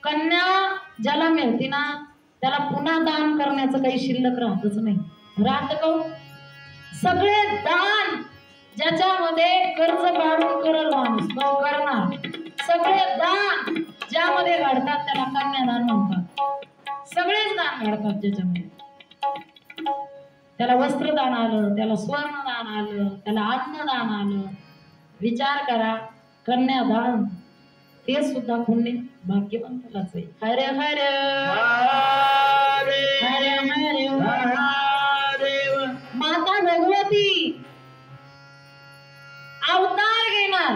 कन्या ज्याला मिळते ना त्याला पुन्हा दान करण्याचं काही शिल्लक राहतच नाही. राहत का? सगळे दान ज्याच्यामध्ये कर्ज काढून करल माणूस करणार, सगळे दान ज्यामध्ये घडतात त्याला कन्यादान म्हणतात. सगळेच दान घडतात ज्याच्यामध्ये. त्याला वस्त्रदान आलं, त्याला स्वर्णदान आलं, त्याला अन्नदान आलं. विचार करा, कन्यादान ते सुद्धा पुण्य भाग्यवंतालाच आहे. हरे हरे हरे हरे. माता भगवती अवतार घेणार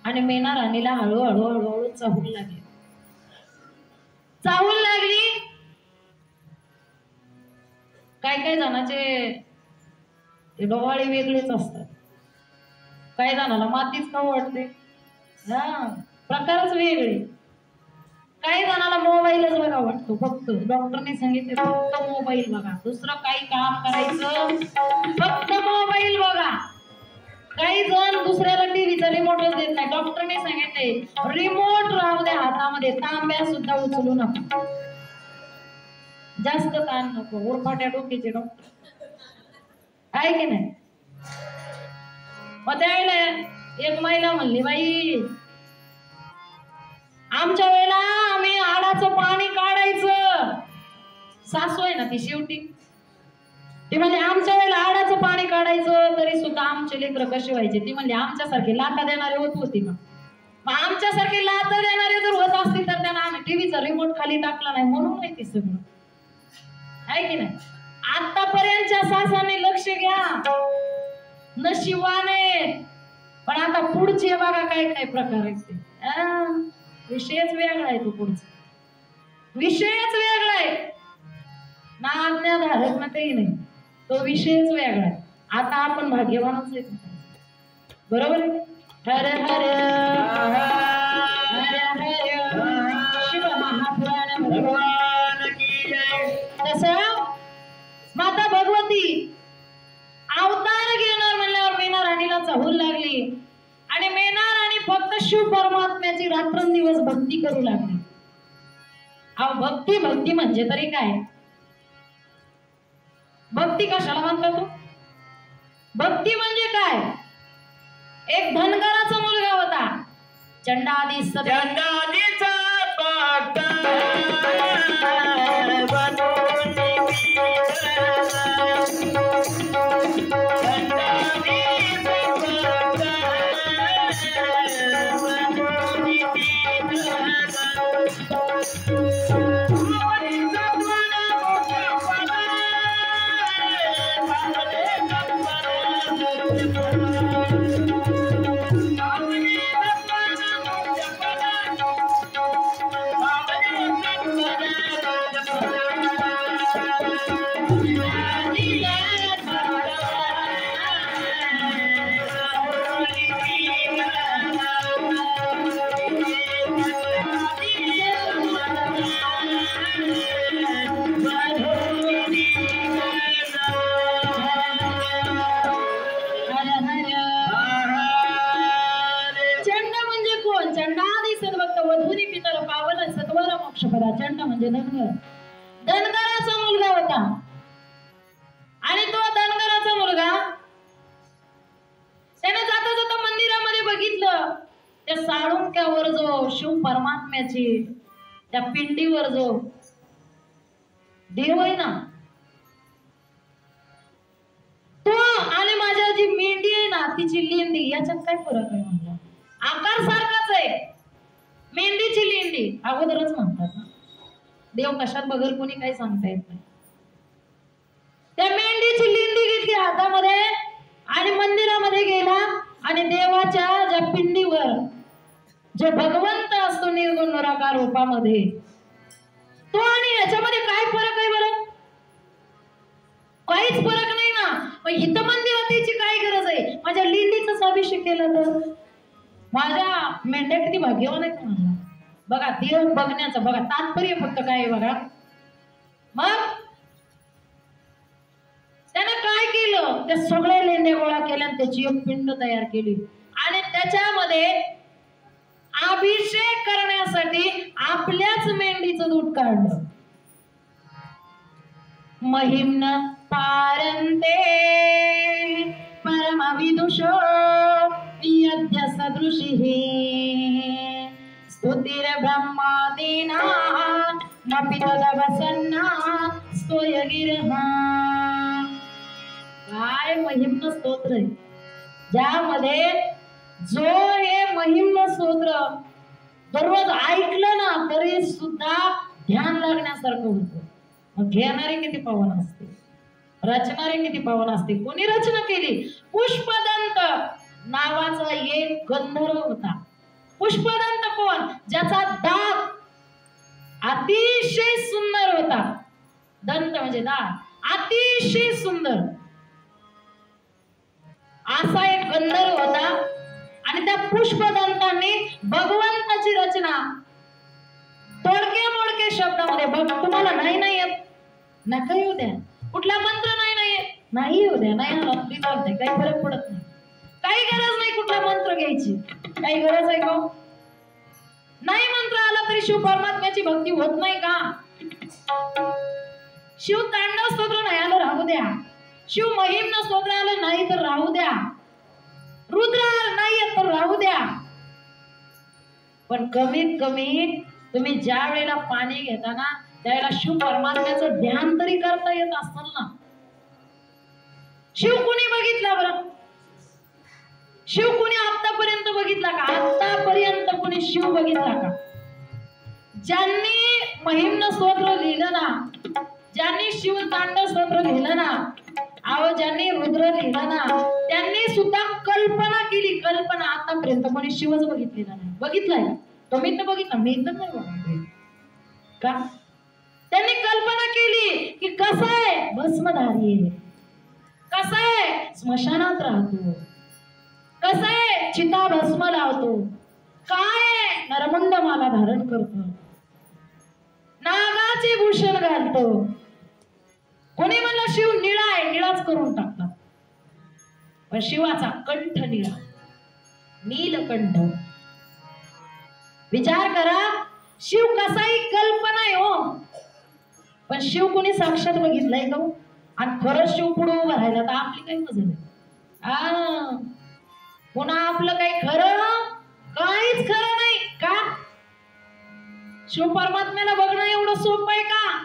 आणि मेना राणीला हळूहळू चाहूल लागली. चाहूल लागली. काय काय जणांचे डोहाळे वेगळेच असतात. काही जणाला मातीच खाऊ वाटते, प्रकारच वेगळे. काही जणाला मोबाईलच बघा वाटतो. फक्त डॉक्टरने सांगितले फक्त मोबाईल बघा, दुसरं काही काम करायचं फक्त मोबाईल बघा. काही जण दुसऱ्याला टीव्ही रिमोटच देत नाही. डॉक्टरने सांगितले रिमोट राहू द्या हातामध्ये, तांब्या सुद्धा उचलू नका, जास्त ताण नको. उरफाट्या डोक्याचे डॉक्टर आहे की नाही. मग त्यावेळेला एक महिला म्हणली, बाई आमच्या वेळेला आम्ही आडाचं पाणी काढायचं. सासू आहे ना ती शेवटी, ती म्हणजे आमच्या वेळेला आडाचं पाणी काढायचं तरी सुद्धा आमचे लेकरं कसे व्हायचे. ती म्हणजे आमच्यासारखे लाथा देणारे होती ना. मग आमच्यासारखे लाथा देणारे जर होत असतील तर त्यांना आम्ही टीव्हीचा रिमोट खाली टाकला नाही म्हणून नाही. ते सगळं आहे की नाही. आतापर्यंतच्या सासांनी लक्ष घ्या, नशिबाने. पण आता पुढचे बघा काय काय प्रकार आहेत ते. विषयच वेगळा आहे. तो पुढचा विषयच वेगळा आहे ना. आज्ञाधारक ना काही नाही, तो विषयच वेगळा आहे. आता आपण भाग्यवानच आहे, बरोबर आहे. हर हर हर हर शिव महापुराण भगवान की जय. तसं माता भगवती अवतार घेणार म्हणल्यावर मेना राणीला चाहूल लागली आणि मेना राणी फक्त शिव परमात्म्याची रात्रंदिवस भक्ती करू लागली. भक्ती भक्ती म्हणजे तरी काय? भक्ती कशाला म्हणतात? भक्ती म्हणजे काय? एक धनगराचा मुलगा होता, चंडादीचा चंड म्हणजे धनगर. धनगराचा मुलगा होता आणि तो धनगराचा मुलगा त्याने जाता जाता मंदिरामध्ये बघितलं त्या साळुंक्यावर जो शिव परमात्म्याची त्या पिंडीवर जो देव आहे ना तो, आणि माझ्या जी मेंढी आहे ना तिची लेंडी, याच्यात काय फरक आहे म्हणलं. आकार सारखाच आहे, मेंढीची लेंडी अगोदरच म्हणतात ना. देव कशात बघल कोणी काही सांगता येत नाही. त्या मेंढीची लिंडी घेतली हातामध्ये आणि मंदिरामध्ये गेला आणि देवाच्या ज्या पिंडीवर जो भगवंत असतो निर्गुण निराकार रूपामध्ये तो, आणि याच्यामध्ये काय फरक आहे बरं? काहीच फरक नाही ना. मग इथं मंदिरात याची काय गरज आहे? माझ्या लिंडीचाच अभिषेक केला तर माझ्या मेंढ्या किती भाग्यवान आहेत म्हणला. बघा देव बघण्याचं बघा तात्पर्य फक्त काय आहे बघा. मग त्यानं काय केलं? त्या सगळ्या लेंड्या गोळा केल्या आणि त्याची एक पिंड तयार केली आणि त्याच्यामध्ये अभिषेक करण्यासाठी आपल्याच मेंढीचं दूध काढलं. महिम्न पारंते परमविदुष यज्ञ सदृशिः स्तुतिर ब्रह्मादीना नपि तदवसन्ना स्तोयगिरहा. काय महिम्न स्तोत्र आहे, ज्यामध्ये जो हे महिम्न स्तोत्र दररोज ऐकलं ना तरी सुद्धा ध्यान लागण्यासारखं होतं. मग घेणारे किती पावन असते, रचणारे किती पावन असते. कोणी रचना केली? पुष्पदंत नावाचा एक गंधर्व होता. पुष्पदंत कोण? ज्याचा दात अतिशय सुंदर होता. दंत म्हणजे दात, अतिशय सुंदर असा एक गंधर्व होता. आणि त्या पुष्पदंतांनी भगवंताची रचना तोडके मोडके शब्दामध्ये, बघ तुम्हाला नाही नाही येत नका येऊ द्या, कुठला मंत्र नाही नाही येत नाही येऊ द्या, नाही आला तरी चालतंय, काही फरक पडत नाही. काही गरज नाही कुठला मंत्र घ्यायची, काही गरज आहे का? नाही मंत्र आला तरी शिव परमात्म्याची भक्ती होत नाही का? शिव तांडव स्तोत्र नाही आलं राहू द्या, शिव महिम्न स्तोत्र आलं नाही तर राहू द्या, रुद्र नाही येत तर राहू द्या, पण कमीत कमी तुम्ही ज्या वेळेला पाणी घेता ना त्यावेळेला शिव परमात्म्याचं ध्यान तरी करता येत असेल ना. शिव कुणी बघितला बरं? शिव कुणी आतापर्यंत बघितला का? आतापर्यंत कुणी शिव बघितला का? ज्यांनी महिम्न स्तोत्र लिहिलं ना, ज्यांनी शिव तांडव स्तोत्र लिहिलं ना, अहो ज्यांनी रुद्र लिहिलं ना, त्यांनी सुद्धा कल्पना केली, कल्पना. आतापर्यंत कोणी शिवच बघितलेला नाही. बघितलाय तुम्ही तर बघितला, मी तर नाही बघितलं का? त्यांनी कल्पना केली की कसं आहे भस्मधारी आहे, कसं आहे स्मशानात राहतो, कसं आहे चिता भस्म लावतो, काय नरमुंड माला धारण करतो, नागाचे भूषण घालतो. कोणी म्हणलं शिव निळा आहे, निळाच करून टाकला. पण शिवाचा कंठ निळा, नीलकंठ. विचार करा, शिव कसाही कल्पना आहे हो, पण शिव कोणी साक्षात बघितलंय का? आणि खरंच शिव पुढे उभं राहिला तर आपली काही मजा नाही. पुन्हा आपलं काही खरं, काहीच खरं नाही का? शिव परमात्म्याला बघणं एवढं सोपं आहे का?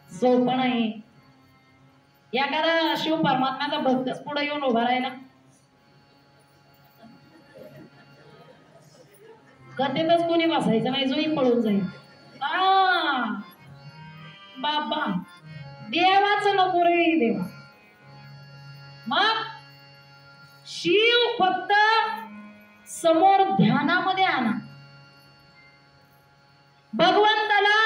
सोपं नाही. एखादा शिव परमात्म्याचा भक्तच पुढे येऊन उभा राहिला, कथेतच कोणी बसायचं नाही, जोही पळून जाईल. बाबा देवाचं नको रे देवा. मग शिव फक्त समोर ध्यानामध्ये आणा, भगवंताला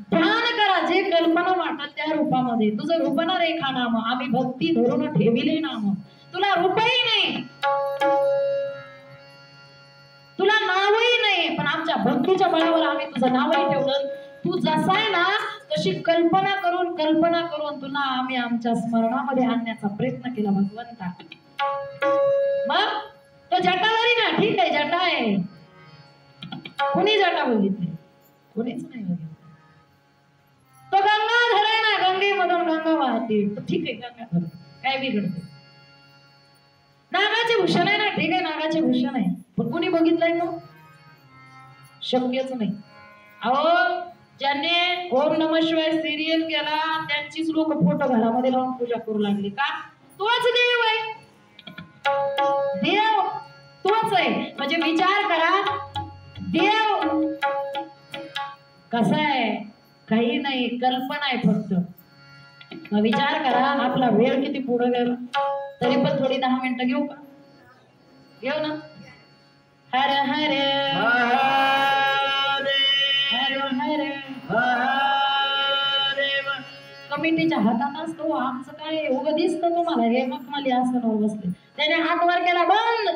ध्यान करा, जे कल्पना वाटत त्या रूपामध्ये. तुझं रूप ना रेखा नाम, आम्ही भक्ती धरून ठेविले नाम. तुला रूपही नाही, तुला नावही नाही, पण आमच्या भक्तीच्या बळावर आम्ही तुझं नावही ठेवलं. तू जसा आहे ना तशी कल्पना करून तुला आम्ही आमच्या स्मरणामध्ये आणण्याचा प्रयत्न केला भगवंता. मग तो जटाधारी ना, ठीक आहे जटा आहे, कुणी जटा बघितली? कुणीच नाही बघितली. तो गंगाधर आहे ना, गंगेमधून गंगा वाहते, ठीक आहे गंगाधर, काय बिघडते? नागाचे भूषण आहे ना, ठीक आहे नागाचे भूषण आहे, पण कुणी बघितलंय का? शक्यच नाही. अहो ज्यांनी ओम नमः शिवाय सिरियल केला त्यांचीच लोक फोटो घरामध्ये लावून पूजा करू लागली का? तोच देव आहे, देव तोच आहे. म्हणजे विचार करा, देव कसा आहे? काही नाही, कल्पना आहे फक्त. मग विचार करा, आपला वेळ किती पुढे गेला. तरी पण थोडी 10 मिनिटं घेऊ का? घेऊ ना. हर हर कमिटीच्या हातात असतो. आमचं काय उगं दिसतं तुम्हाला? हे मखमली आसनावर बसले, त्याने हात वर केला, बंद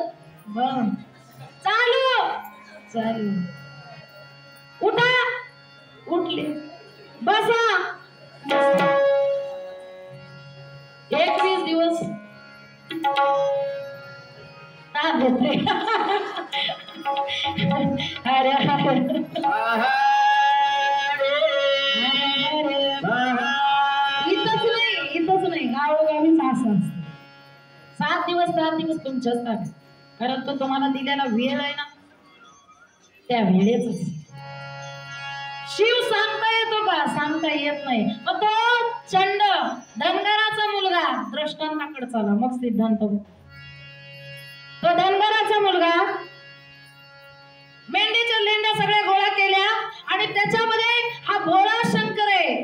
बंद, चालू चालू, उठा उठले, बसा 21 दिवस घेतले. अरे इथंच नाही गावोगावीच असं असतं. 7 दिवस तुमच्याच ताब्यात, कारण तो तुम्हाला दिलेला वेळ आहे ना, त्या वेळेच शिव सांगता येतो का? सांगता येत नाही. मग तो चंड धनगराचा मुलगा द्रष्टांताकडे चला, मग सिद्धांत. तो धनगराचा मुलगा मेंढीच्या लेंड्या सगळ्या गोळा केल्या आणि त्याच्यामध्ये हा भोळा शंकर आहे,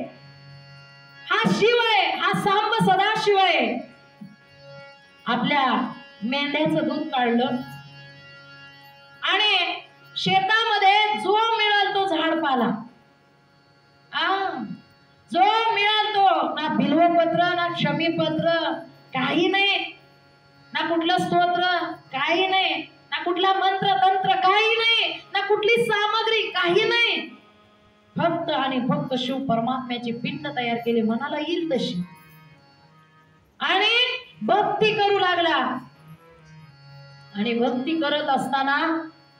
हा शिव आहे, हा सांब सदाशिव आहे. आपल्या मेंढ्याचं दूध काढलं आणि शेतामध्ये जो मिळाल तो झाडपाला, जो मिळाल तो, ना बिल्वपत्र ना क्षमीपत्र, काही नाही, ना कुठलं स्तोत्र, काही नाही, ना कुठला मंत्र तंत्र, काही नाही, ना कुठली सामग्री, काही नाही. फक्त आणि फक्त शिव परमात्म्याची पिंड तयार केली, मनाला येईल तशी. आणि भक्ती करू लागला आणि भक्ती करत असताना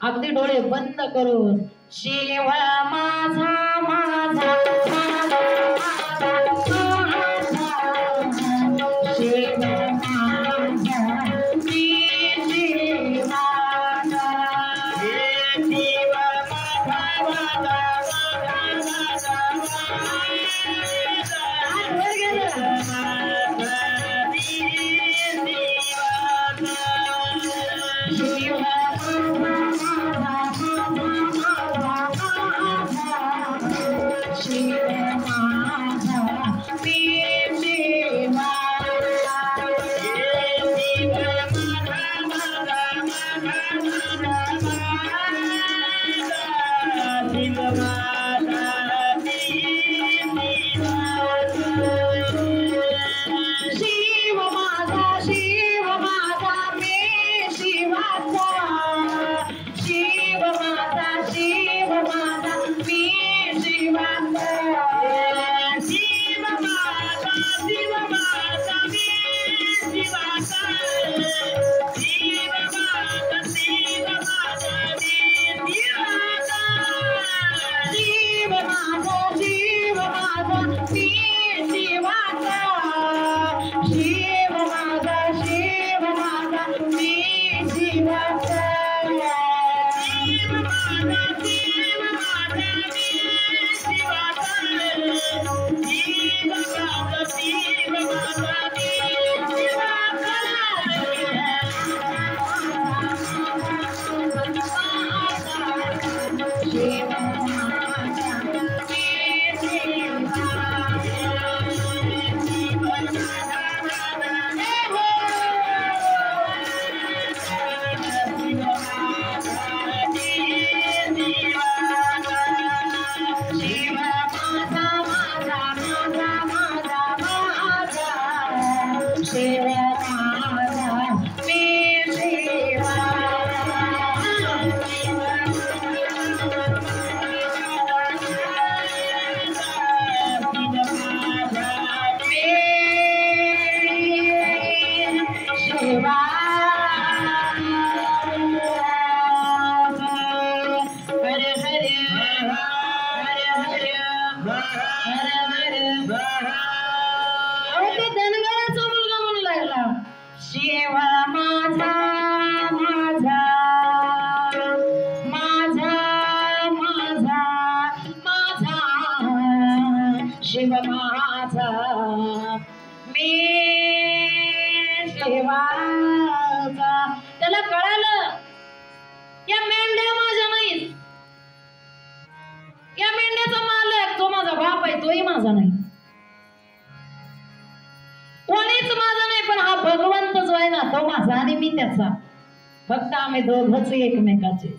अगदी डोळे बंद करून शिव माझा माझा शिव माझा मी शिवाचा. त्याला कळालं या मेंढ्या माझ्या नाहीत, या मेंढ्याचा मालक तो माझा बाप आहे, तोही माझा नाही, कोणीच माझा नाही, पण हा भगवंत जो आहे ना तो माझा आणि मी त्याचा. फक्त आम्ही दोघंच एकमेकाचे,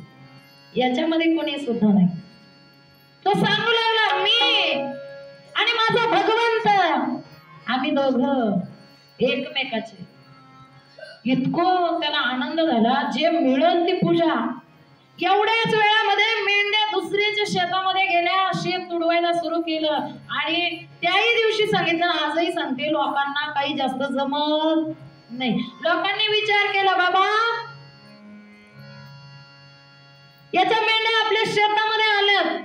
याच्यामध्ये कोणी सुद्धा नाही. तो सांगू लागला मी आणि माझा भगवंत आम्ही दोघं एकमेकाचे. इतकं त्याला आनंद झाला, जे मिळेल ती पूजा. एवढ्याच वेळामध्ये मेंढ्या दुसऱ्याच्या शेतामध्ये गेल्या, शेत तुडवायला सुरू केलं. आणि त्याही दिवशी सांगितलं, आजही सांगते, लोकांना काही जास्त जमत नाही. लोकांनी विचार केला, बाबा याच्या मेंढ्या आपल्या शेतामध्ये आल्यात,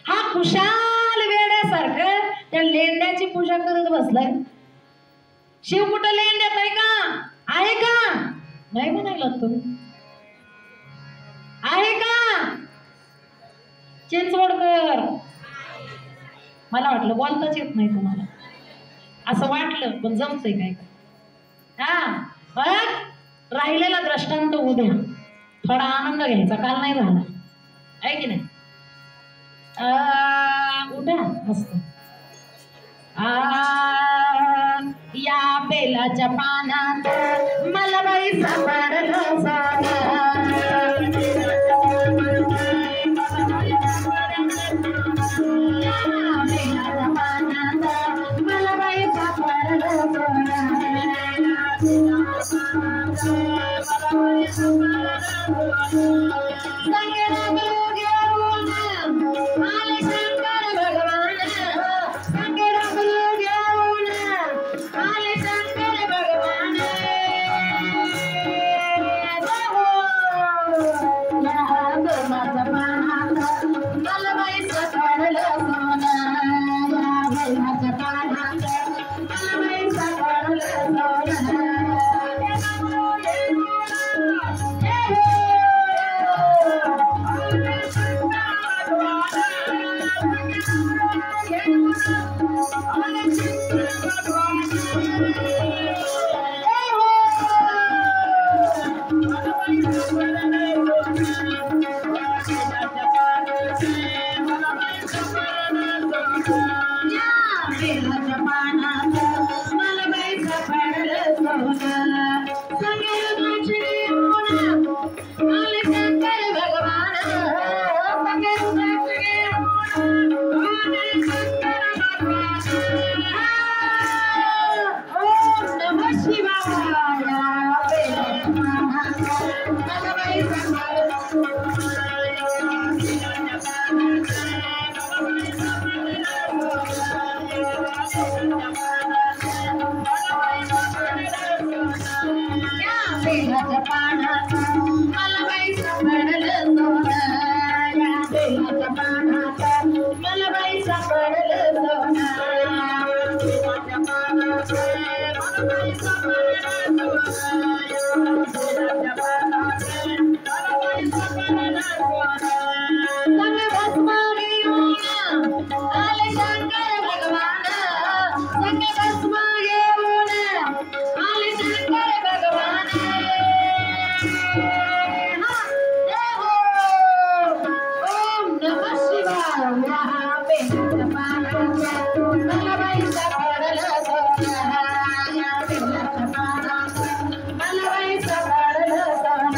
हा खुशाल वेड्यासारखं त्या लेंड्याची पूजा करत बसलाय. शिव कुठं लेंड्यात आहे का? आहे का? नाही म्हणायला तुम्ही, आहे का? चिंचवडकर, मला वाटलं बोलताच येत नाही तुम्हाला, असं वाटलं, पण जमतंय काय का? हा बघ, राहिलेला दृष्टांत उद्या थोडा आनंद घ्यायचा, काल नाही झाला आहे की नाही? उठा मस्त. या बेलाच्या पानात मला बाई सापडलं मला बाई सापडलं शंकर भगवान बेलाच्या पानात मला बाई सापडलं सोनं या बेलाच्या पानात मला बाई सापडलं सोनं बेलाच्या पानात मला बाई सापडलं सोनं बेलाच्या पानात मला बाई सापडलं सोनं संग भस्म घेऊन आले शंकर भगवान संग भस्म घेऊन आले शंकर भगवान ओम नमः शिवाय बेलाच्या पानात मला बाई सापडलं सोनं या बेलाच्या पानात मला बाई सापडलं सोनं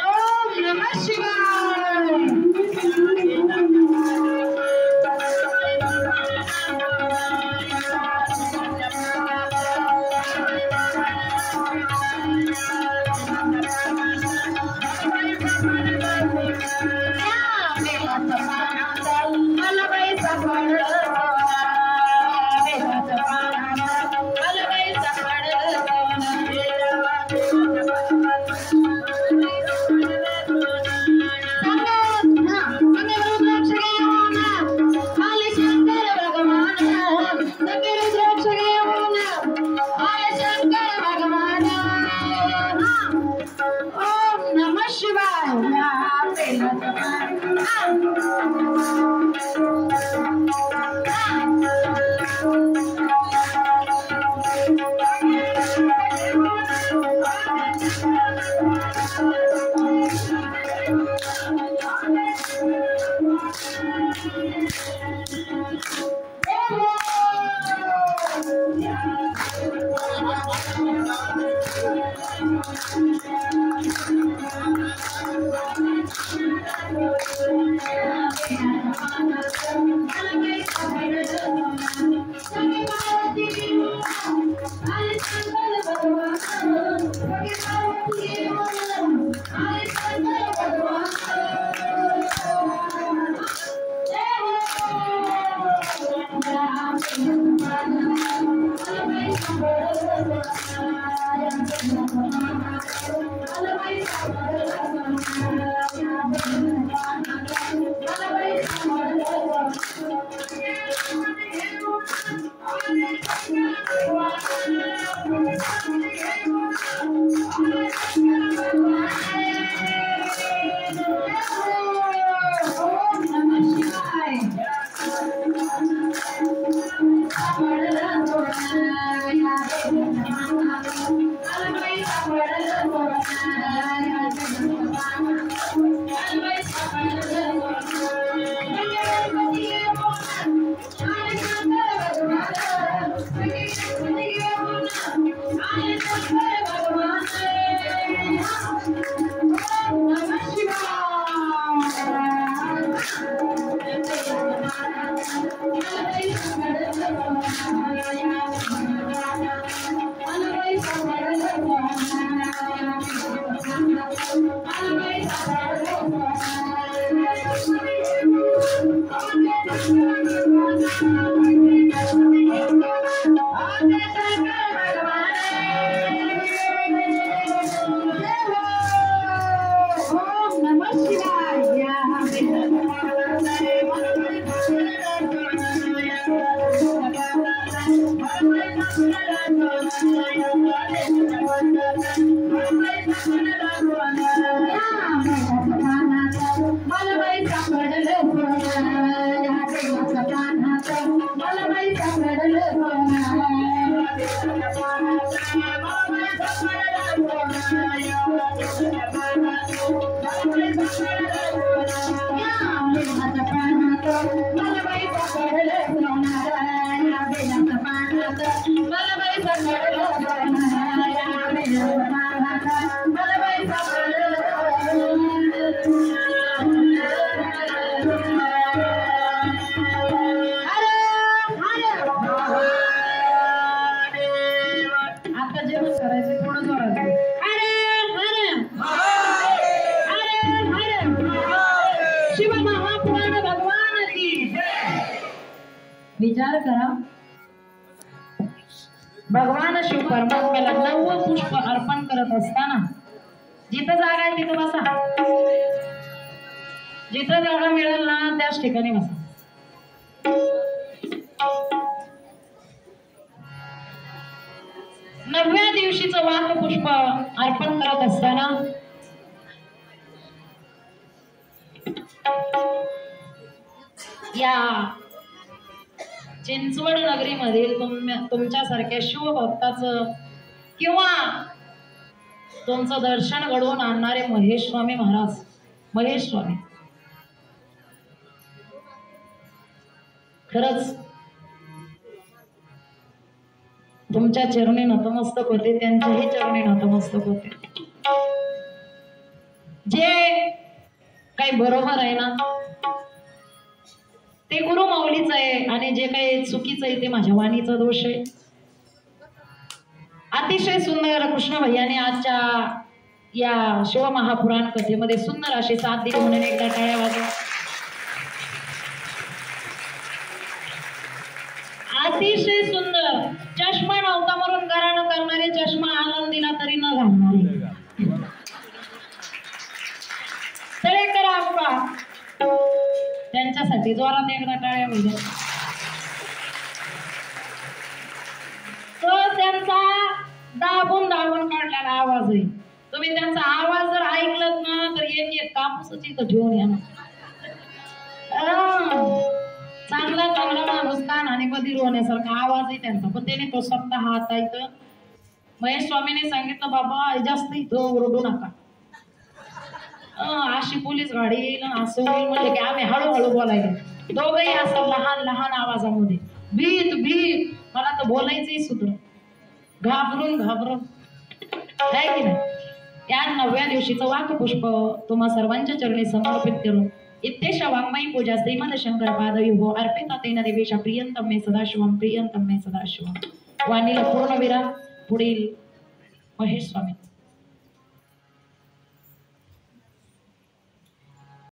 ओम नमः शिवाय मला बाई सापडलं बेलाच्या पानात मला बाई सापडलं रुद्राक्ष घेऊन आले शंकर भगवान संगे रुद्राक्ष घेऊन आले शंकर भगवान ओम नमः शिवाय या बेलाच्या पानात आता जेवण करायचं. आहे ते थोडं जोरात बोल. हर हर हर हर शिव महापुराण भगवान की विचार करा. भगवान शिव परमात्म्याला 9 पुष्प अर्पण करत असताना जिथं जागा आहे तिथं बसा. जिथं जागा मिळेल ना त्याच ठिकाणी बसा. नवव्या दिवशीचं वाक पुष्प अर्पण करत असताना या चिंचवड नगरीमधील तुमच्यासारख्या शिवभक्ताचं किंवा तुमचं दर्शन घडवून आणणारे महेश स्वामी महाराज, महेश स्वामी खरंच तुमच्या चरणी नतमस्तक होते. त्यांच्याही चरणी नतमस्तक होते. जे काही बरोबर आहे ना ते गुरु माऊलीच आहे आणि जे काही चुकीचं आहे ते माझ्या वाणीचा दोष आहे. अतिशय सुंदर कृष्ण भैयाने आजच्या या शिवमहापुराण कथेमध्ये सुंदर अशी साथ दिली म्हणून एकदा टाळ्या वाजवा. अतिशय सुंदर. चष्मा नव्हता म्हणून घराणं करणारे, चष्मा आनंद दिला तरी न घालणारे तळेकर आप्पा, त्यांच्यासाठी जोरात एकदा टाळ्या वाजवा. तो त्यांचा दाबून दाबून काढलेला आवाज आहे. तुम्ही त्यांचा आवाज जर ऐकलत ना तर एक कापूसच इथं ठेवून या. चांगला चांगला माणूस कान आणि बधीर होण्यासारखा आवाज आहे त्यांचा. पण त्याने तो स्वतः हात इथं महेश स्वामीने सांगितलं बाबा जास्त इथं ओरडू नका. अशी पोलीस गाडी येईल असं होईल म्हणजे की आम्ही हळूहळू बोलायला. दोघंही असं लहान लहान आवाजामध्ये भीत भीत. मला तर बोलायचंही सुधर घाबरून घाबरून आहे की नाही. या 9व्या दिवशीचं वाकपुष्प तुम्हा सर्वांच्या चरणी समर्पित करून इत्येष वाङ्मयी पूजा श्रीमद शंकर पादयोः अर्पिता तेन देवेशा प्रियंतम मे सदाशिवम प्रियंतम मे सदाशिवम. वाणीला पूर्णविराम. पुढील महेश स्वामी.